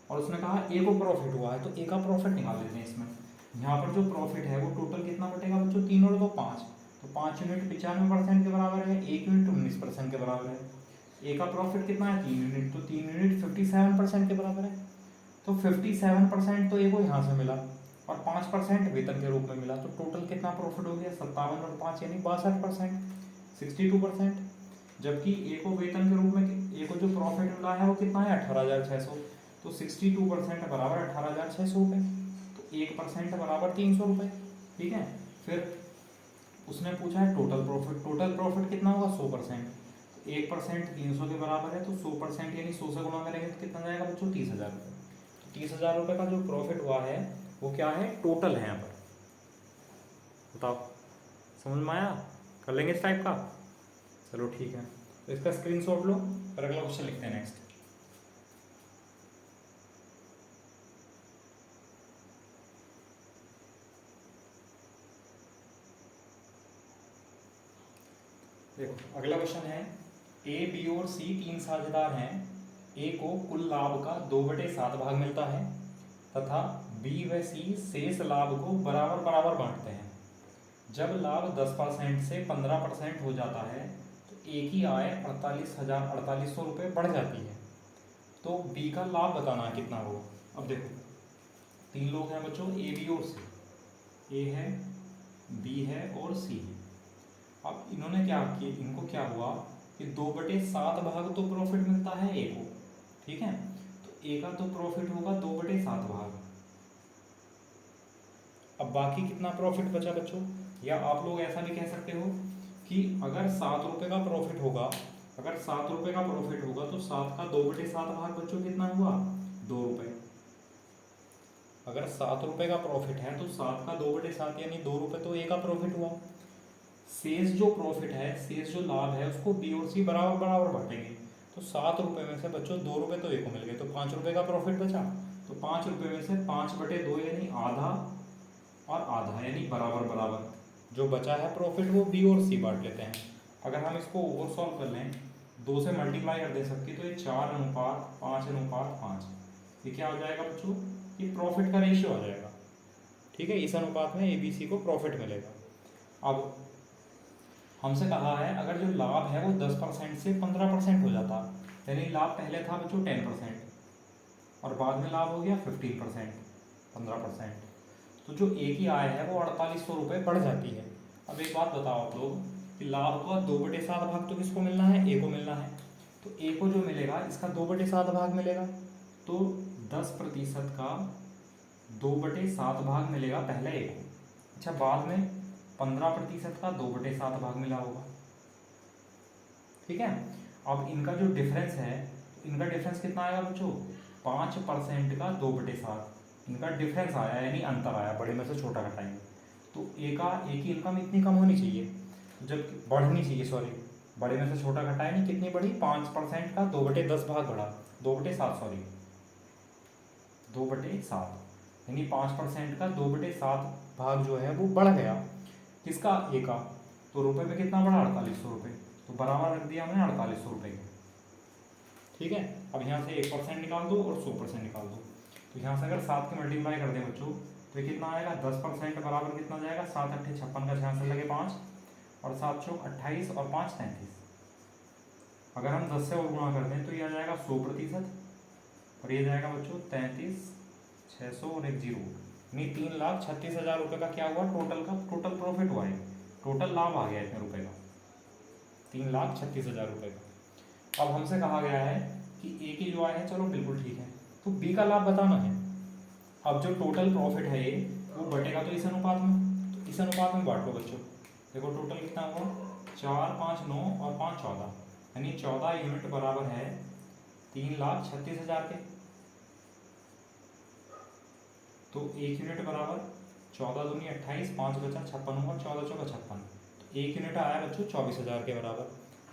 और उसने कहा ए को प्रॉफिट हुआ है, तो ए का प्रॉफिट निकाल लेते हैं इसमें। यहाँ पर जो प्रॉफिट है वो टोटल कितना बटेगा बच्चों, 3 और 2 5, तो 5 यूनिट 95% के बराबर है, 1 यूनिट 19% के बराबर है। ए का प्रॉफिट कितना है, 3 यूनिट, तो 3 यूनिट 57% के बराबर है, तो 57% तो ए को यहाँ से मिला और 5% वेतन के रूप में मिला, तो टोटल कितना प्रॉफिट हो गया, 57 और 5 यानी 62%, 62%। जबकि ए को वेतन के रूप में, ए को जो प्रॉफिट मिला है वो कितना है 18,600, तो 62% बराबर 18,600 रुपये, तो 1% बराबर 300 रुपये, ठीक है। फिर उसने पूछा है टोटल प्रॉफिट, टोटल प्रॉफिट कितना होगा 100%, 1% 300 के बराबर है, तो 100% यानी 100 से गुणा करेंगे तो कितना जाएगा बच्चों, 30,000 रुपये। तो 30,000 रुपये का जो प्रॉफिट हुआ है वो क्या है, टोटल है यहाँ पर। बताओ समझ में आया, कर लेंगे इस टाइप का, चलो ठीक है। तो इसका स्क्रीनशॉट लो और अगला क्वेश्चन लिखते हैं नेक्स्ट। देखो अगला क्वेश्चन है, ए बी और सी 3 साझेदार हैं, ए को कुल लाभ का 2/7 भाग मिलता है तथा बी व सी शेष लाभ को बराबर बराबर बांटते हैं। जब लाभ 10% से 15% हो जाता है तो ए की आय 48,000 रुपये बढ़ जाती है। तो बी का लाभ बताना है कितना होगा। अब देखो 3 लोग हैं बच्चों, ए बी और सी। ए है, बी है और सी है। अब इन्होंने क्या किया, इनको क्या हुआ कि 2/7 भाग तो प्रॉफिट मिलता है ए को, ठीक है। तो ए का तो प्रॉफिट होगा 2/7 भाग। अब बाकी कितना प्रॉफिट बचा बच्चों, या आप लोग ऐसा भी कह सकते हो कि अगर 7 रुपये का प्रॉफिट होगा, अगर 7 रुपये का प्रॉफिट होगा तो 7 का 2/7 भाग बच्चों कितना हुआ, 2 रुपये। अगर 7 रुपये का प्रॉफिट है तो 7 का 2/7 यानी 2 रुपये तो ए का प्रॉफिट हुआ। शेष जो प्रॉफिट है, शेष जो लाभ है उसको बी और सी बराबर बराबर बांटेंगे। तो 7 रुपये में से बच्चों 2 रुपये तो ए को मिल गए, तो 5 रुपये का प्रॉफिट बचा। तो 5 रुपये में से 5/2 यानी आधा और आधा यानी बराबर बराबर, जो बचा है प्रॉफिट वो बी और सी बांट लेते हैं। अगर हम इसको ओवर सॉल्व कर लें, 2 से मल्टीप्लाई कर दे सकती तो ये 4:5:5, ये क्या हो जाएगा बच्चों, ये प्रॉफिट का रेशियो आ जाएगा, ठीक है। इस अनुपात में ए बी सी को प्रॉफिट मिलेगा। अब हमसे कहा है अगर जो लाभ है वो 10% से 15% हो जाता, यानी लाभ पहले था बच्चों 10% और बाद में लाभ हो गया 15%, 15%, तो जो ए की आय है वो 4800 रुपये बढ़ जाती है। अब एक बात बताओ आप लोग कि लाभ का 2/7 भाग तो किसको मिलना है, ए को मिलना है। तो ए को जो मिलेगा इसका 2/7 भाग मिलेगा, तो 10% का 2/7 भाग मिलेगा पहले ए को। अच्छा, बाद में 15% का 2/7 भाग मिला होगा, ठीक है। अब इनका जो डिफरेंस है, इनका डिफरेंस कितना आएगा बच्चों, 5% का 2/7, इनका डिफरेंस आया यानी अंतर आया, बड़े में से छोटा घटाएंगे। तो ए की इनकम इतनी कम होनी चाहिए, जब बढ़नी चाहिए, सॉरी, बड़े में से छोटा घटाए नहीं, कितनी बढ़ी, 5% का 2/10 भाग बढ़ा, 2/7, सॉरी 2/7, यानी 5% का 2/7 भाग जो है वो बढ़ गया, किसका, ए का। तो रुपए में कितना बढ़ा, 4800 रुपये, तो बराबर रख दिया हमने 4800 रुपये के, ठीक है। अब यहाँ से 1% निकाल दो और 100% निकाल दो। तो यहाँ से अगर 7 की मल्टीप्लाई कर दें बच्चों तो ये कितना आएगा, 10% बराबर कितना जाएगा, 7 8 56 का 66 लगे 5 और 7 चौक 28 और 5 33। अगर हम 10 से और गुणा कर दें तो ये आ जाएगा 100% और ये जाएगा बच्चों 33,600 और 1 जीरो, यानी 3,36,000 रुपये का क्या हुआ, टोटल प्रॉफिट हुआ है, टोटल लाभ आ गया इतने रुपये का, 3,36,000 रुपये का। अब हमसे कहा गया है कि ए की जो आय है, चलो बिल्कुल ठीक है, तो बी का लाभ बताना है। अब जो टोटल प्रॉफिट है ये वो बटेगा तो इस अनुपात में, तो इस अनुपात में बांट लो बच्चों। देखो टोटल कितना हुआ, 4 5 9 और 5 14, यानी 14 यूनिट बराबर है 3,36,000 के। तो 1 यूनिट बराबर 14 दूनी 28, 5 बचा 56 हुआ, 14 चौका 56, तो 1 यूनिट आया बच्चों 24,000 के बराबर।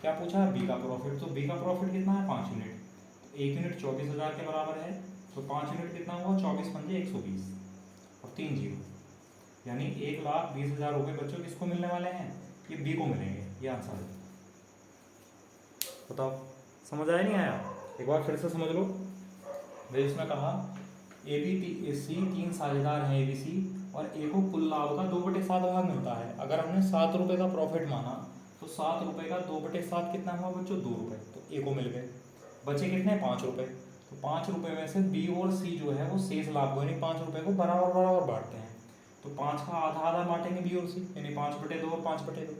क्या पूछा है, बी का प्रॉफिट, तो बी का प्रॉफिट कितना है, 5 यूनिट, तो 1 यूनिट 24,000 के बराबर है, तो 5 यूनिट कितना हुआ, 24 पंजे 120 और 3 जीरो, यानी 1,20,000 रुपये बच्चों किसको मिलने वाले हैं, ये बी को मिलेंगे, ये आंसर है। बताओ समझ आया नहीं आया, एक बार फिर से समझ लो। भाई इसमें कहा ए बी सी 3 साझेदार हैं, ए बी सी, और ए को कुल लाभ का 2/7 भाग मिलता है। अगर हमने 7 रुपये का प्रॉफिट माना तो 7 रुपये का 2/7 कितना हुआ बच्चों, 2 रुपये, तो ए को मिल गए। बचे कितने, 5 रुपये, तो 5 रुपये में से बी और सी जो है वो शेष लाभ को यानी 5 रुपये को बराबर बराबर बांटते हैं। तो 5 का आधा आधा बांटेंगे बी और सी, यानी 5/2 और 5/2।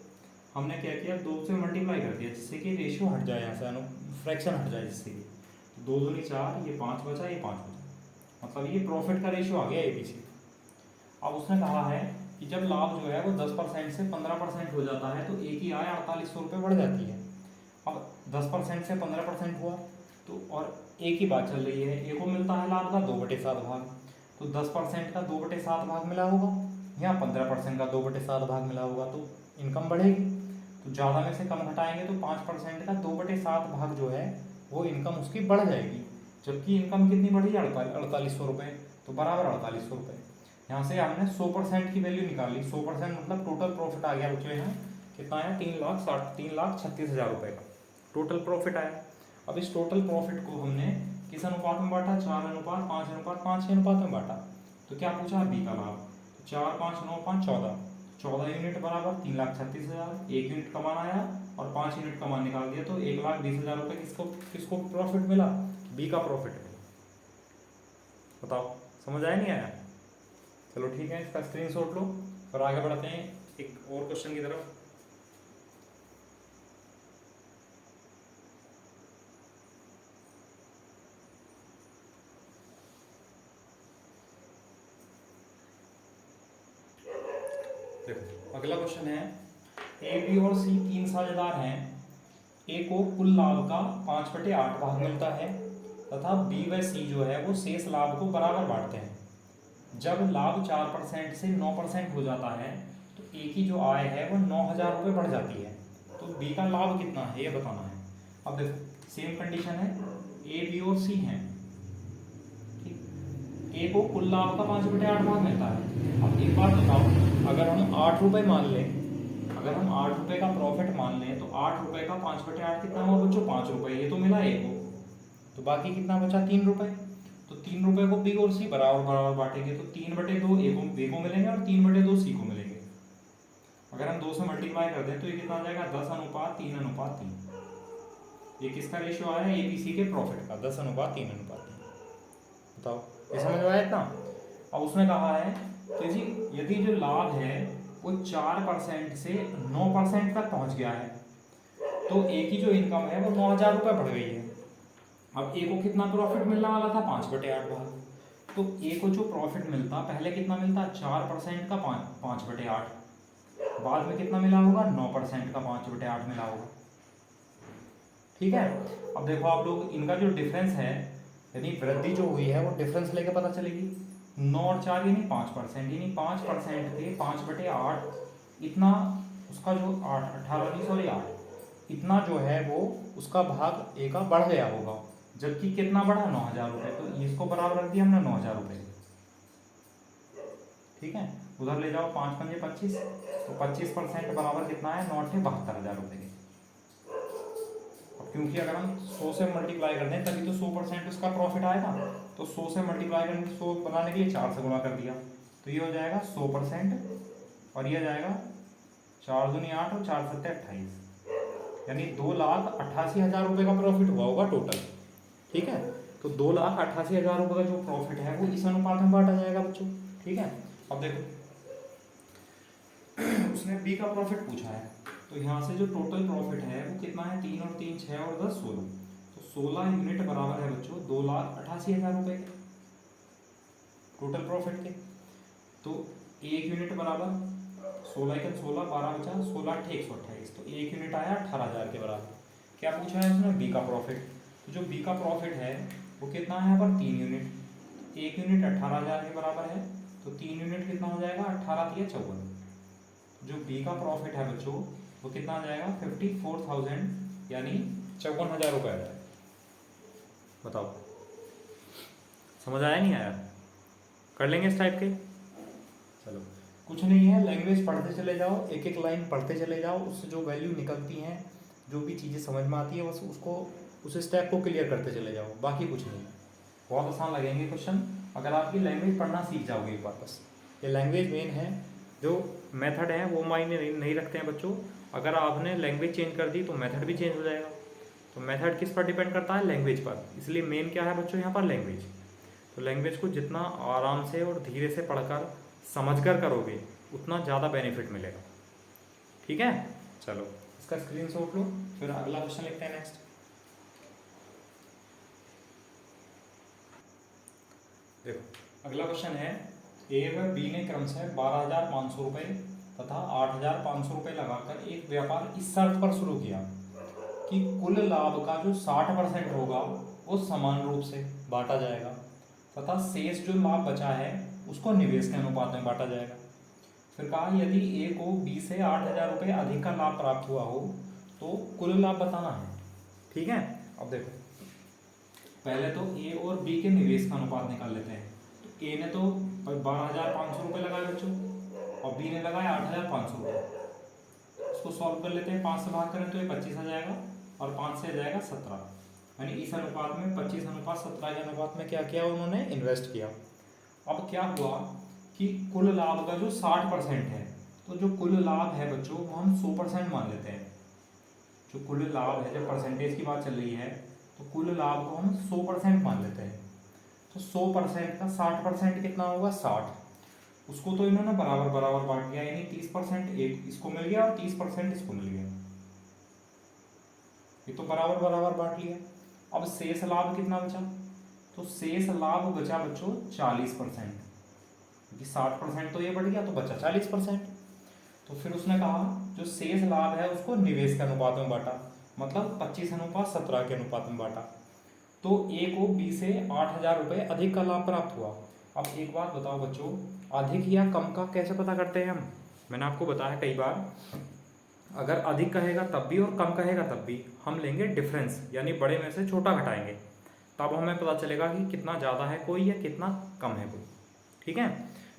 हमने क्या किया, 2 से मल्टीप्लाई कर दिया जिससे कि रेशियो हट जाए, यहाँ से फ्रैक्शन हट जाए जिससे कि 2 दूनी 4, ये 5 बचा, ये 5 बचा, मतलब ये प्रॉफिट का रेशियो आ गया ए बी सी। अब उसने कहा है कि जब लाभ जो है वो 10% से 15% हो जाता है तो ए की आय 4800 रुपये बढ़ जाती है। अब 10% से 15% हुआ तो, और ए की बात चल रही है, ए को मिलता है लाभ का 2/7 भाग, तो 10% का 2/7 भाग मिला होगा, यहाँ 15% का 2/7 भाग मिला होगा, तो इनकम बढ़ेगी। तो ज़्यादा में से कम घटाएंगे तो 5% का 2/7 भाग जो है वो इनकम उसकी बढ़ जाएगी, जबकि इनकम कितनी बढ़ी, 4800 रुपये, तो बराबर 4800 रुपये। यहाँ से हमने 100% की वैल्यू निकाली, 100% मतलब टोटल प्रॉफिट आ गया बच्चों, यहाँ कितना आया, 3,36,000 रुपये का टोटल प्रॉफिट आया। अब इस टोटल प्रॉफिट को हमने किस अनुपात में बांटा, 4:5:5:5 के अनुपात में बांटा। तो क्या पूछा, बी का लाभ। 4 5 9 5 14, 14 यूनिट बराबर 3,36,000, 1 यूनिट कमान आया और 5 यूनिट कमान निकाल दिया, तो 1,20,000 रुपये किसको किसको प्रॉफिट मिला, बी का प्रॉफिट मिला। बताओ समझ आया नहीं आया। चलो ठीक है, इसका स्क्रीनशॉट लो और आगे बढ़ते हैं एक और क्वेश्चन की तरफ। देखो अगला क्वेश्चन है, ए बी और सी तीन साझेदार हैं। ए को कुल लाभ का 5/8 भाग मिलता है तथा बी व सी जो है वो शेष लाभ को बराबर बांटते हैं। जब लाभ 4% से 9% हो जाता है तो ए की जो आय है वो 9,000 रुपये बढ़ जाती है। तो बी का लाभ कितना है ये बताना है। अब देखो सेम कंडीशन है, ए बी और सी हैं, ठीक। ए को कुल लाभ का 5/8 भाग मिलता है। अब एक बात बताओ, अगर हम 8 रुपये मान लें, अगर हम 8 रुपये का प्रॉफिट मान लें तो 8 रुपये का 5/8 कितना हुआ बच्चों, 5 रुपये। ये तो मिला ए को, तो बाकी कितना बचा, 3 रुपये। तो 3 रुपये को बी और सी बराबर बराबर बांटेंगे, तो 3/2 ए को बी को मिलेंगे और 3/2 सी को मिलेंगे। अगर हम 2 से मल्टीप्लाई कर दें तो ये कितना आ जाएगा, 10:3:3। ये किसका रेशियो आ रहा है, ए बी सी के प्रॉफिट का, 10:3:3। बताओ ये समझ में आया इतना। अब उसने कहा है कि जी यदि जो लाभ है वो 4% से 9% तक पहुंच गया है तो ए की जो इनकम है वो 9,000 रुपये बढ़ गई है। अब ए को कितना प्रॉफिट मिलने वाला था, 5/8 भाग। तो ए को जो प्रॉफिट मिलता, पहले कितना मिलता, 4% का 5/8, बाद में कितना मिला होगा, 9% का 5/8 मिला होगा। ठीक है। अब देखो आप लोग, इनका जो डिफरेंस है यानी वृद्धि जो हुई है वो डिफरेंस लेके पता चलेगी। 9 और 4 यानी 5%, यानी 5% के 5/8 इतना, उसका जो 8 इतना जो है वो उसका भाग ए का बढ़ गया होगा, जबकि कितना बढ़ा, 9,000 रुपये। तो इसको बराबर रख दिया हमने 9,000 रुपये। ठीक है, उधर ले जाओ, 5 पंजे 25, तो 25% बराबर कितना है, 9,72,000 रुपये के। अब क्योंकि अगर हम 100 से मल्टीप्लाई कर दें तभी तो 100% उसका प्रॉफिट आएगा, तो 100 से मल्टीप्लाई करने 100 बनाने के लिए 4 से गुणा कर दिया, तो ये हो जाएगा 100% और ये जाएगा 4 दूनी 8 और 4 सत्ते 28, यानी 2,88,000 रुपये का प्रॉफिट हुआ होगा टोटल। ठीक है, तो 2,88,000 रुपये का जो प्रॉफिट है वो इस अनुपात में बांटा जाएगा बच्चों। ठीक है। अब देखो उसने बी का प्रॉफिट पूछा है, तो यहाँ से जो टोटल प्रॉफिट है वो कितना है, 3 और 3 6 और 10 16, तो 16 यूनिट बराबर है बच्चों 2,88,000 रुपये के टोटल प्रॉफिट के। तो 1 यूनिट बराबर 16 के 16, 12 बचा, 16 8 128, तो 1 यूनिट आया 18,000 के बराबर। क्या पूछा है उसने, बी का प्रॉफिट। तो जो बी का प्रॉफिट है वो कितना है यहाँ पर, 3 यूनिट। 1 यूनिट 18,000 के बराबर है, तो 3 यूनिट कितना हो जाएगा, 18 3 54। जो बी का प्रॉफिट है बच्चों वो कितना आ जाएगा, 54,000 यानी 54,000 रुपये आ जाएगा। बताओ समझ आया नहीं आया, कर लेंगे इस टाइप के। चलो कुछ नहीं है, लैंग्वेज पढ़ते चले जाओ, एक एक लाइन पढ़ते चले जाओ, उससे जो वैल्यू निकलती हैं, जो भी चीज़ें समझ में आती है बस उसको, उस स्टेप को क्लियर करते चले जाओ, बाकी कुछ नहीं है। बहुत आसान लगेंगे क्वेश्चन अगर आपकी लैंग्वेज पढ़ना सीख जाओगे एक बार। बस ये लैंग्वेज मेन है, जो मेथड है वो मायने नहीं रखते हैं बच्चों। अगर आपने लैंग्वेज चेंज कर दी तो मेथड भी चेंज हो जाएगा। तो मेथड किस पर डिपेंड करता है, लैंग्वेज पर। इसलिए मेन क्या है बच्चों यहाँ पर, लैंग्वेज। तो लैंग्वेज को जितना आराम से और धीरे से पढ़कर समझकर करोगे उतना ज़्यादा बेनिफिट मिलेगा। ठीक है, चलो इसका स्क्रीनशॉट लो, फिर अगला क्वेश्चन लिखते हैं नेक्स्ट। देखो अगला क्वेश्चन है, ए व बी ने क्रमशः 12,500 रुपये तथा 8,500 रुपये लगाकर एक व्यापार इस शर्त पर शुरू किया कि कुल लाभ का जो 60% होगा वो समान रूप से बांटा जाएगा तथा शेष जो लाभ बचा है उसको निवेश के अनुपात में बांटा जाएगा। फिर कहा यदि ए को बी से 8,000 रुपये अधिक का लाभ प्राप्त हुआ हो तो कुल लाभ बताना है। ठीक है, अब देखो पहले तो ए और बी के निवेश का अनुपात निकाल लेते हैं। तो ए ने तो 12,500 रुपये लगाए बच्चों और बी ने लगाया 8,500 रुपये। इसको सॉल्व कर लेते हैं, 5 से भाग करें तो ये 25 आ जाएगा और 5 से आ जाएगा 17। यानी इस अनुपात में 25:17 के अनुपात में क्या किया उन्होंने, इन्वेस्ट किया। अब क्या हुआ कि कुल लाभ का जो 60% है, तो जो कुल लाभ है बच्चों वो हम 100% मान लेते हैं। जो कुल लाभ है, जब परसेंटेज की बात चल रही है तो कुल लाभ को हम 100% मान लेते हैं। तो 100% का 60% कितना होगा, 60। उसको तो इन्होंने बराबर बराबर बांट दिया, यानी 30% एक इसको मिल गया और 30% इसको मिल गया, ये तो बराबर बराबर बांट लिया। अब शेष लाभ कितना बचा, तो शेष लाभ बचा बच्चों 40%, क्योंकि 60% तो ये बढ़ गया तो बचा 40%। तो फिर उसने कहा जो शेष लाभ है उसको निवेश के अनुपात में बांटा, मतलब 25:17 के अनुपात में बांटा। तो ए को बी से 8,000 रुपये अधिक का लाभ प्राप्त हुआ। अब एक बात बताओ बच्चों, अधिक या कम का कैसे पता करते हैं हम? मैंने आपको बताया कई बार, अगर अधिक कहेगा तब भी और कम कहेगा तब भी हम लेंगे डिफरेंस, यानी बड़े में से छोटा घटाएंगे, तब हमें पता चलेगा कि कितना ज़्यादा है कोई या कितना कम है कोई। ठीक है,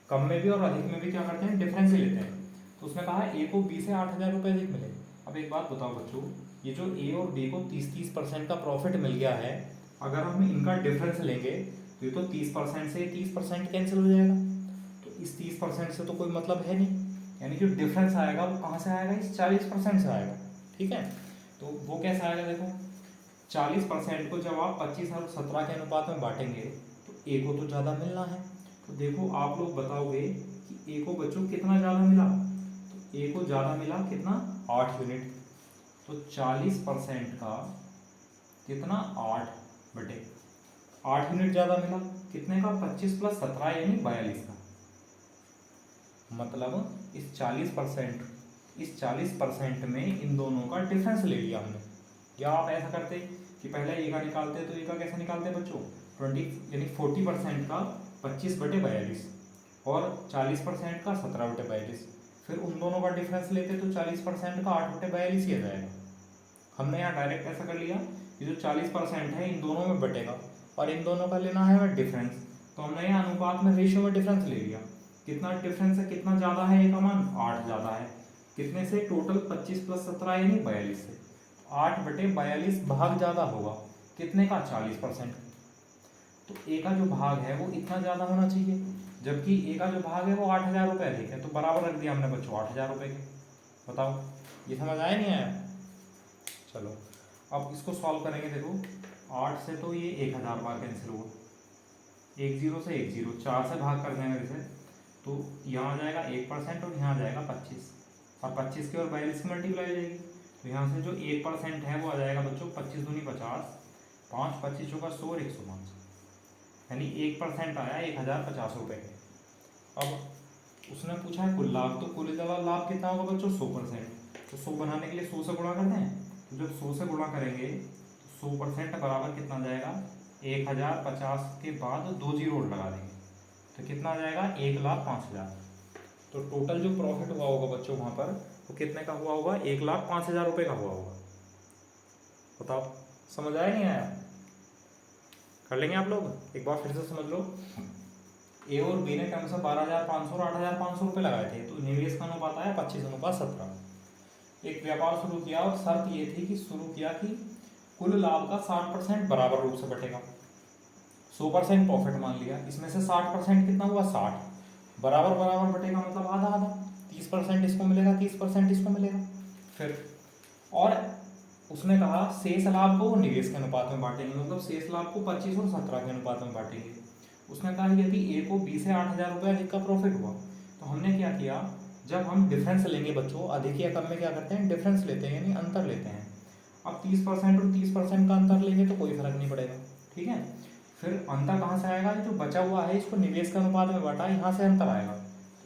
कम में भी और अधिक में भी क्या करते हैं, डिफरेंस ही लेते हैं। तो उसने कहा ए को बी से 8,000 रुपये अधिक मिले। अब एक बात बताओ बच्चों, ये जो ए और बी को 30% का प्रॉफिट मिल गया है, अगर हम इनका डिफरेंस लेंगे तो ये तो 30% से 30% कैंसिल हो जाएगा, तो इस 30% से तो कोई मतलब है नहीं, यानी जो डिफरेंस आएगा वो कहाँ से आएगा, इस 40% से आएगा। ठीक है, तो वो कैसे आएगा, देखो 40% को जब आप 25 और 17 के अनुपात में बांटेंगे तो ए को तो ज़्यादा मिलना है। तो देखो आप लोग बताओगे कि ए को बच्चों कितना ज़्यादा मिला, तो ए को ज़्यादा मिला कितना, 8 यूनिट। तो 40% का कितना, 8 यूनिट ज़्यादा मिला, कितने का, 25 + 17 यानी 42 का। मतलब इस 40% में इन दोनों का डिफरेंस ले लिया हमने। या आप ऐसा करते कि पहले ए का निकालते, तो ए का कैसे निकालते बच्चों, 20 यानी 40% का 25/42 और 40% का 17/42, फिर उन दोनों का डिफरेंस लेते तो 40% का 8/42 ही आ जाएगा। हमने यहाँ डायरेक्ट ऐसा कर लिया, ये जो 40% है इन दोनों में बटेगा और इन दोनों का लेना है हमें डिफरेंस, तो हमने यहाँ अनुपात में रेशियो में डिफरेंस ले लिया। कितना डिफरेंस है, कितना ज़्यादा है, ए का मान 8 ज़्यादा है, कितने से, टोटल 25 + 17 यानी 42 से। 8/42 भाग ज़्यादा होगा कितने का, 40%। तो ए का जो भाग है वो इतना ज़्यादा होना चाहिए, जबकि ए का जो भाग है वो 8,000 रुपये अधिक है, तो बराबर रख दिया हमने बच्चों 8,000 रुपये के। बताओ ये समझ आया नहीं आया? चलो अब इसको सॉल्व करेंगे। देखो 8 से तो ये 1,000 बार कैंसिल हुआ, 1 0 से 1 0, 4 से भाग कर देंगे इसे, तो यहाँ आ जाएगा 1% और यहाँ आ जाएगा 25, और 25 की और 42 की मल्टीप्लाई हो जाएगी, तो यहाँ से जो 1% है वो आ जाएगा बच्चों 25 दूनी 50, 5 25 होगा 100 और 105, यानी 1% आया 1,050 रुपये के। अब उसने पूछा है कुल लाभ, तो कुल लाभ कितना होगा बच्चों, 100%। तो 100 बनाने के लिए 100 से गुणा करते हैं, तो जब 100 से गुणा करेंगे तो 100% बराबर कितना आ जाएगा, 1,050 के बाद 2 जीरो लगा देंगे तो कितना आ जाएगा, 1,05,000। तो टोटल जो प्रॉफिट हुआ होगा बच्चों वहाँ पर वो कितने का हुआ होगा, 1,05,000 रुपये का हुआ होगा। बताओ समझ आया नहीं आया? कर लेंगे आप लोग, एक बार फिर से समझ लो। ए और बी ने कम से 12,500 और 8,500 रुपये लगाए थे, तो निवेश का अनुपात आया 25:17। एक व्यापार शुरू किया और शर्त ये थी कि शुरू किया कि कुल लाभ का 60% बराबर रूप से बटेगा। 100% प्रॉफिट मान लिया, इसमें से 60% कितना हुआ, 60 बराबर बराबर बटेगा, मतलब आधा आधा, 30% इसको मिलेगा 30% इसको मिलेगा। फिर और उसने कहा शेष लाभ को निवेश के अनुपात में बांटेंगे, मतलब शेष लाभ को 25 और 17 के अनुपात में बांटेंगे। उसने कहा यदि ए को बी से 8,000 रुपये अधिक का प्रॉफिट हुआ, तो हमने क्या किया, जब हम डिफरेंस लेंगे बच्चों अधिक या कम में क्या करते हैं, डिफरेंस लेते हैं यानी अंतर लेते हैं। अब 30% और 30% का अंतर लेंगे तो कोई फर्क नहीं पड़ेगा। ठीक है, फिर अंतर कहाँ से आएगा, जो बचा हुआ है इसको निवेश के अनुपात में बांटा, यहाँ से अंतर आएगा।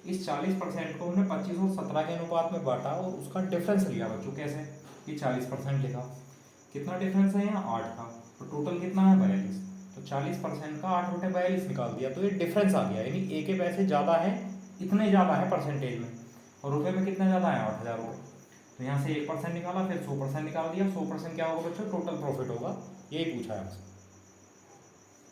इस 40% को हमने 25 और 17 के अनुपात में बांटा और उसका डिफरेंस लिया बच्चों, कैसे, ये 40% लिखा, कितना डिफरेंस है यहाँ 8 का, तो टोटल कितना है 42, तो 40% का 8/42 निकाल दिया, तो ये डिफरेंस आ गया, यानी ए के पैसे ज़्यादा है, इतने ज़्यादा है परसेंटेज में, और रुपये में कितना ज़्यादा है, 8,000 रुपये। तो यहाँ से 1% निकाला, फिर 100% निकाल दिया, 100% क्या होगा बच्चों, टोटल प्रॉफिट होगा, यही पूछा है आपसे।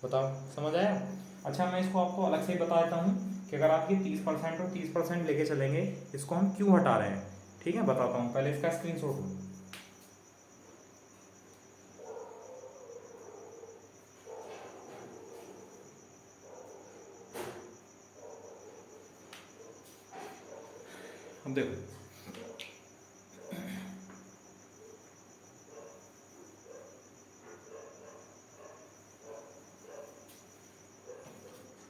बताओ समझ आया? अच्छा मैं इसको आपको अलग से ही बता देता हूँ कि अगर आपकी 30% और 30% लेके चलेंगे, इसको हम क्यों हटा रहे हैं। ठीक है, बताता हूँ, पहले इसका स्क्रीनशॉट लो। अब देखो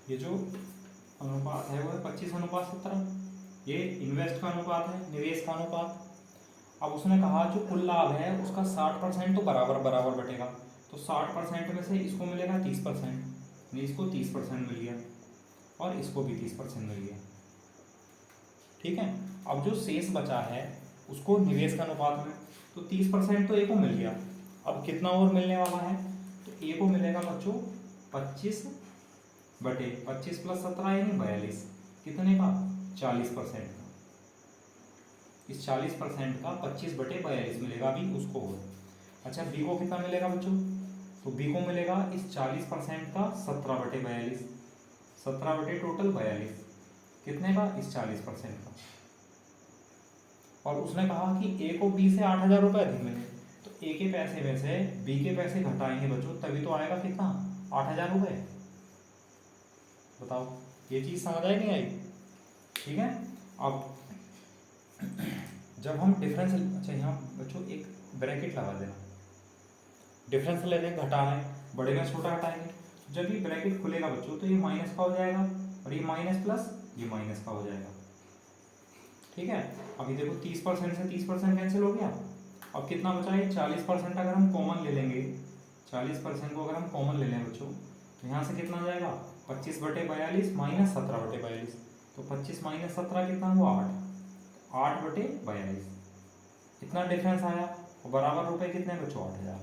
ये जो अनुपात है वो है 25:17। ये इन्वेस्ट का अनुपात है, निवेश का अनुपात। अब उसने कहा जो कुल लाभ है उसका 60% तो बराबर बराबर बटेगा, तो 60% में से इसको मिलेगा 30%, इसको 30% मिल गया और इसको भी 30% मिल गया। ठीक है, अब जो शेष बचा है उसको निवेश का अनुपात में, तो 30% तो ए को मिल गया। अब कितना और मिलने वाला है, तो ए को मिलेगा बच्चों 25/25 + 17 यानी 42। कितने का? 40% का। इस 40% का 25/42 मिलेगा अभी उसको। अच्छा, बी को कितना मिलेगा बच्चों? तो बी को मिलेगा इस 40% का 17/42, 17 बटे टोटल 42। कितने का? इस 40% का। और उसने कहा कि ए को बी से 8,000 रुपये अधिक मिले, तो ए के पैसे में से बी के पैसे घटाएंगे बच्चों, तभी तो आएगा कितना? 8,000 रुपये। बताओ ये चीज़ समझ आई नहीं आई? ठीक है, अब जब हम डिफरेंस, अच्छा यहाँ बच्चों एक ब्रैकेट लगा देना, डिफरेंस ले लें, घटाना है, बड़े में छोटा हटाएंगे, जब ये ब्रैकेट खुलेगा बच्चों तो ये माइनस का हो जाएगा और ये माइनस प्लस ये माइनस का हो जाएगा। ठीक है, अभी देखो 30% से 30% कैंसिल हो गया। अब कितना बचा है? 40% अगर हम कॉमन ले लेंगे, 40% को अगर हम कॉमन ले लें बच्चों, तो यहाँ से कितना जाएगा? 25/42 माइनस 17/42, तो 25 माइनस 17 कितना हुआ? 8/42। इतना डिफरेंस आया और बराबर रुपए कितने बच्चों? 8,000।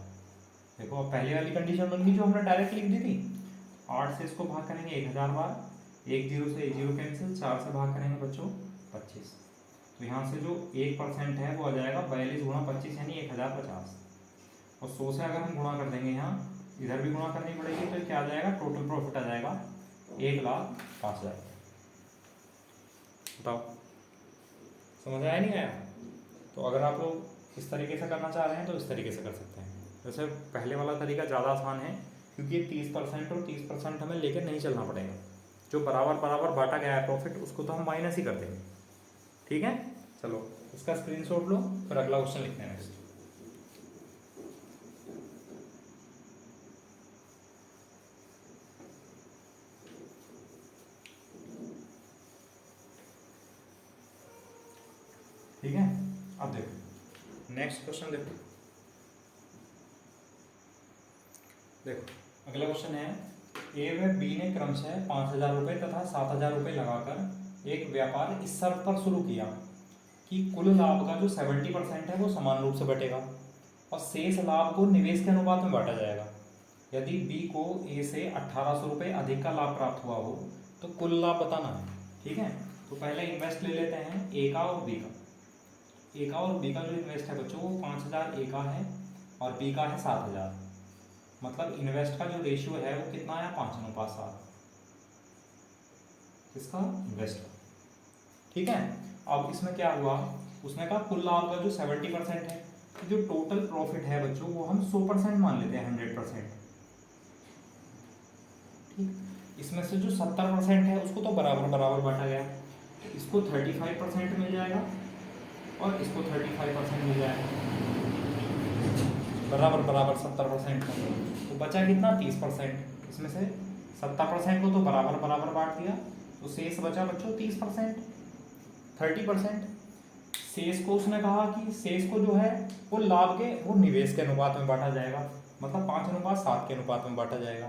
देखो अब पहले वाली कंडीशन बन गई जो हमने डायरेक्ट लिख दी थी। 8 से इसको भाग करेंगे 1000 बार, 1 0 से 1 0 कैंसिल, 4 से भाग करेंगे बच्चों 25, तो यहाँ से जो 1% है वो आ जाएगा 42 × 25 यानी 1050। और 100 से अगर हम गुणा कर देंगे, यहाँ इधर भी गुणा करनी पड़ेगी, तो क्या आ जाएगा? टोटल प्रॉफिट आ जाएगा 1,05,000। बताओ समझ आया नहीं आया? तो अगर आप लोग इस तरीके से करना चाह रहे हैं तो इस तरीके से कर सकते हैं। वैसे पहले वाला तरीका ज़्यादा आसान है, क्योंकि 30% और 30% हमें लेकर नहीं चलना पड़ेगा। जो बराबर बराबर बांटा गया है प्रॉफिट, उसको तो हम माइनस ही कर देंगे। ठीक है, चलो इसका स्क्रीनशॉट लो, फिर अगला क्वेश्चन लिखते हैं नेक्स्ट। ठीक है, अब देखो नेक्स्ट क्वेश्चन। देखो अगला क्वेश्चन है, ए व बी ने क्रमशः 5,000 रुपये तथा 7,000 रुपये लगाकर एक व्यापार इस शर्त पर शुरू किया कि कुल लाभ का जो 70% है वो समान रूप से बटेगा और शेष लाभ को निवेश के अनुपात में बांटा जाएगा। यदि बी को ए से 1,800 रुपये अधिक का लाभ प्राप्त हुआ हो तो कुल लाभ बताना है। ठीक है, तो पहले इन्वेस्ट ले लेते हैं ए का और बी का। ए का और बी का जो इन्वेस्ट है बच्चों वो 5,000 ए का है और बी का है 7,000। मतलब इन्वेस्ट का जो रेशियो है वो कितना आया? 5:7। किसका? इन्वेस्ट का। ठीक है, अब इसमें क्या हुआ, उसने कहा कुल लाभ का जो 70% है, तो जो टोटल प्रॉफिट है बच्चों वो हम 100% मान लेते हैं, 100%। ठीक, इसमें से जो 70% है उसको तो बराबर बराबर बांटा गया, इसको 35% मिल जाएगा और इसको 35% मिल जाएगा, बराबर बराबर 70%। तो बचा कितना? 30%। इसमें से 70% को तो बराबर बराबर बांट दिया, तो शेष बचा बच्चों 30%, 30%। शेष को उसने कहा कि शेष को जो है वो लाभ के वो निवेश के अनुपात में बांटा जाएगा, मतलब 5:7 के अनुपात में बांटा जाएगा।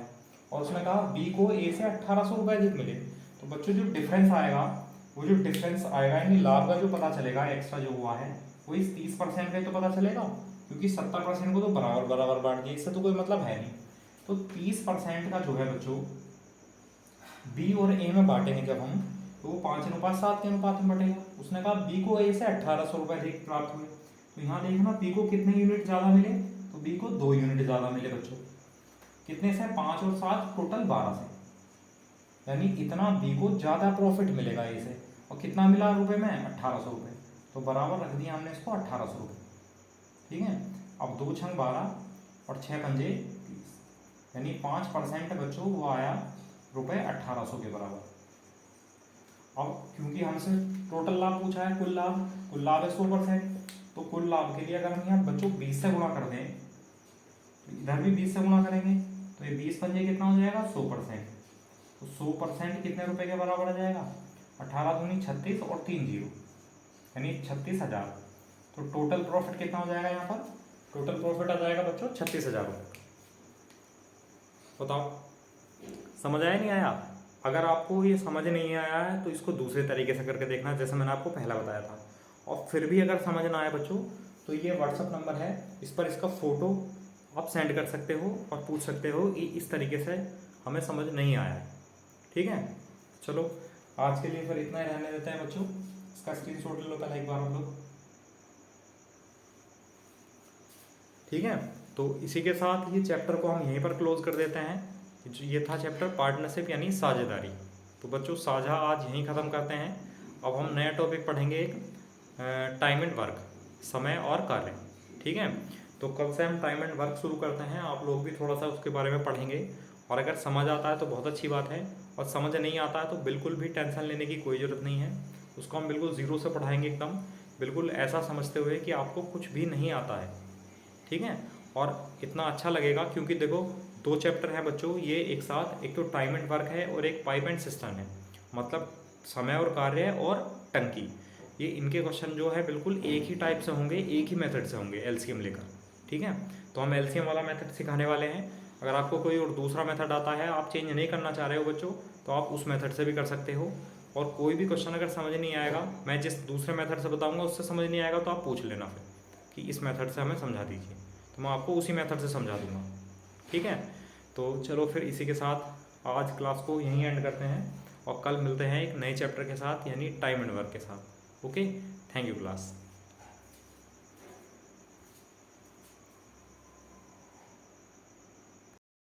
और उसने कहा बी को ए से 1,800 रुपये अधिक मिले, तो बच्चों जो डिफरेंस आएगा, वो जो डिफरेंस आएगा यानी लाभ का जो पता चलेगा एक्स्ट्रा जो हुआ है वो इस 30% का ही तो पता चलेगा, क्योंकि 70% को तो बराबर बराबर बांट दिया, इससे तो कोई मतलब है नहीं। तो 30% का जो है बच्चों बी और ए में बांटेंगे जब हम, तो वो 5:7 के अनुपात में बटेगा। उसने कहा बी को ए से 1,800 रुपये अधिक प्राप्त हुए, तो यहाँ देखना बी को कितने यूनिट ज़्यादा मिले, तो बी को 2 यूनिट ज़्यादा मिले बच्चों। कितने से? 5 और 7 टोटल 12 से, यानी इतना बी को ज़्यादा प्रॉफिट मिलेगा ए से। और कितना मिला रुपये में? 1,800 रुपये, तो बराबर रख दिया हमने इसको 1,800 रुपये। ठीक है, अब 2 छंग 12 और 6 पंजे 30, यानी 5% बच्चों वो आया रुपये 1,800 के बराबर। अब क्योंकि हमसे टोटल लाभ पूछा है, कुल लाभ है 100%, तो कुल लाभ के लिए अगर हम यहाँ बच्चों 20 से गुणा कर दें तो इधर भी 20 से गुणा करेंगे तो ये 20 पंजे कितना हो जाएगा 100%। तो 100% कितने रुपए के बराबर आ जाएगा, 18 दूनी 36 और 3 जीरो यानी 36,000। तो टोटल प्रॉफिट कितना हो जाएगा, यहाँ पर टोटल प्रॉफिट आ जाएगा बच्चों 36,000 रुपये। बताओ समझ आया नहीं आया? अगर आपको ये समझ नहीं आया है तो इसको दूसरे तरीके से करके देखना, जैसे मैंने आपको पहला बताया था। और फिर भी अगर समझ ना आए बच्चों तो ये व्हाट्सअप नंबर है, इस पर इसका फ़ोटो आप सेंड कर सकते हो और पूछ सकते हो कि इस तरीके से हमें समझ नहीं आया है। ठीक है, चलो आज के लिए फिर इतना ही रहने देते हैं बच्चों। इसका स्क्रीनशॉट ले लो पहले एक बार हम लोग। ठीक है, तो इसी के साथ ये चैप्टर को हम यहीं पर क्लोज कर देते हैं। ये था चैप्टर पार्टनरशिप यानी साझेदारी। तो बच्चों साझा आज यहीं ख़त्म करते हैं। अब हम नया टॉपिक पढ़ेंगे एक टाइम एंड वर्क, समय और कार्य। ठीक है, तो कल से हम टाइम एंड वर्क शुरू करते हैं। आप लोग भी थोड़ा सा उसके बारे में पढ़ेंगे और अगर समझ आता है तो बहुत अच्छी बात है, और समझ नहीं आता है तो बिल्कुल भी टेंशन लेने की कोई ज़रूरत नहीं है। उसको हम बिल्कुल ज़ीरो से पढ़ाएंगे, एकदम बिल्कुल ऐसा समझते हुए कि आपको कुछ भी नहीं आता है। ठीक है, और इतना अच्छा लगेगा क्योंकि देखो 2 चैप्टर हैं बच्चों ये एक साथ, एक तो टाइम एंड वर्क है और एक पाइप एंड सिस्टम है, मतलब समय और कार्य और टंकी। ये इनके क्वेश्चन जो है बिल्कुल एक ही टाइप से होंगे, एक ही मेथड से होंगे एलसीएम लेकर। ठीक है, तो हम एलसीएम वाला मेथड सिखाने वाले हैं। अगर आपको कोई और दूसरा मेथड आता है, आप चेंज नहीं करना चाह रहे हो बच्चों, तो आप उस मेथड से भी कर सकते हो। और कोई भी क्वेश्चन अगर समझ नहीं आएगा, मैं जिस दूसरे मेथड से बताऊंगा उससे समझ नहीं आएगा तो आप पूछ लेना फिर कि इस मेथड से हमें समझा दीजिए, तो मैं आपको उसी मेथड से समझा दूंगा। ठीक है, तो चलो फिर इसी के साथ आज क्लास को यहीं एंड करते हैं और कल मिलते हैं एक नए चैप्टर के साथ यानी टाइम एंड वर्क के साथ। Okay, thank you class.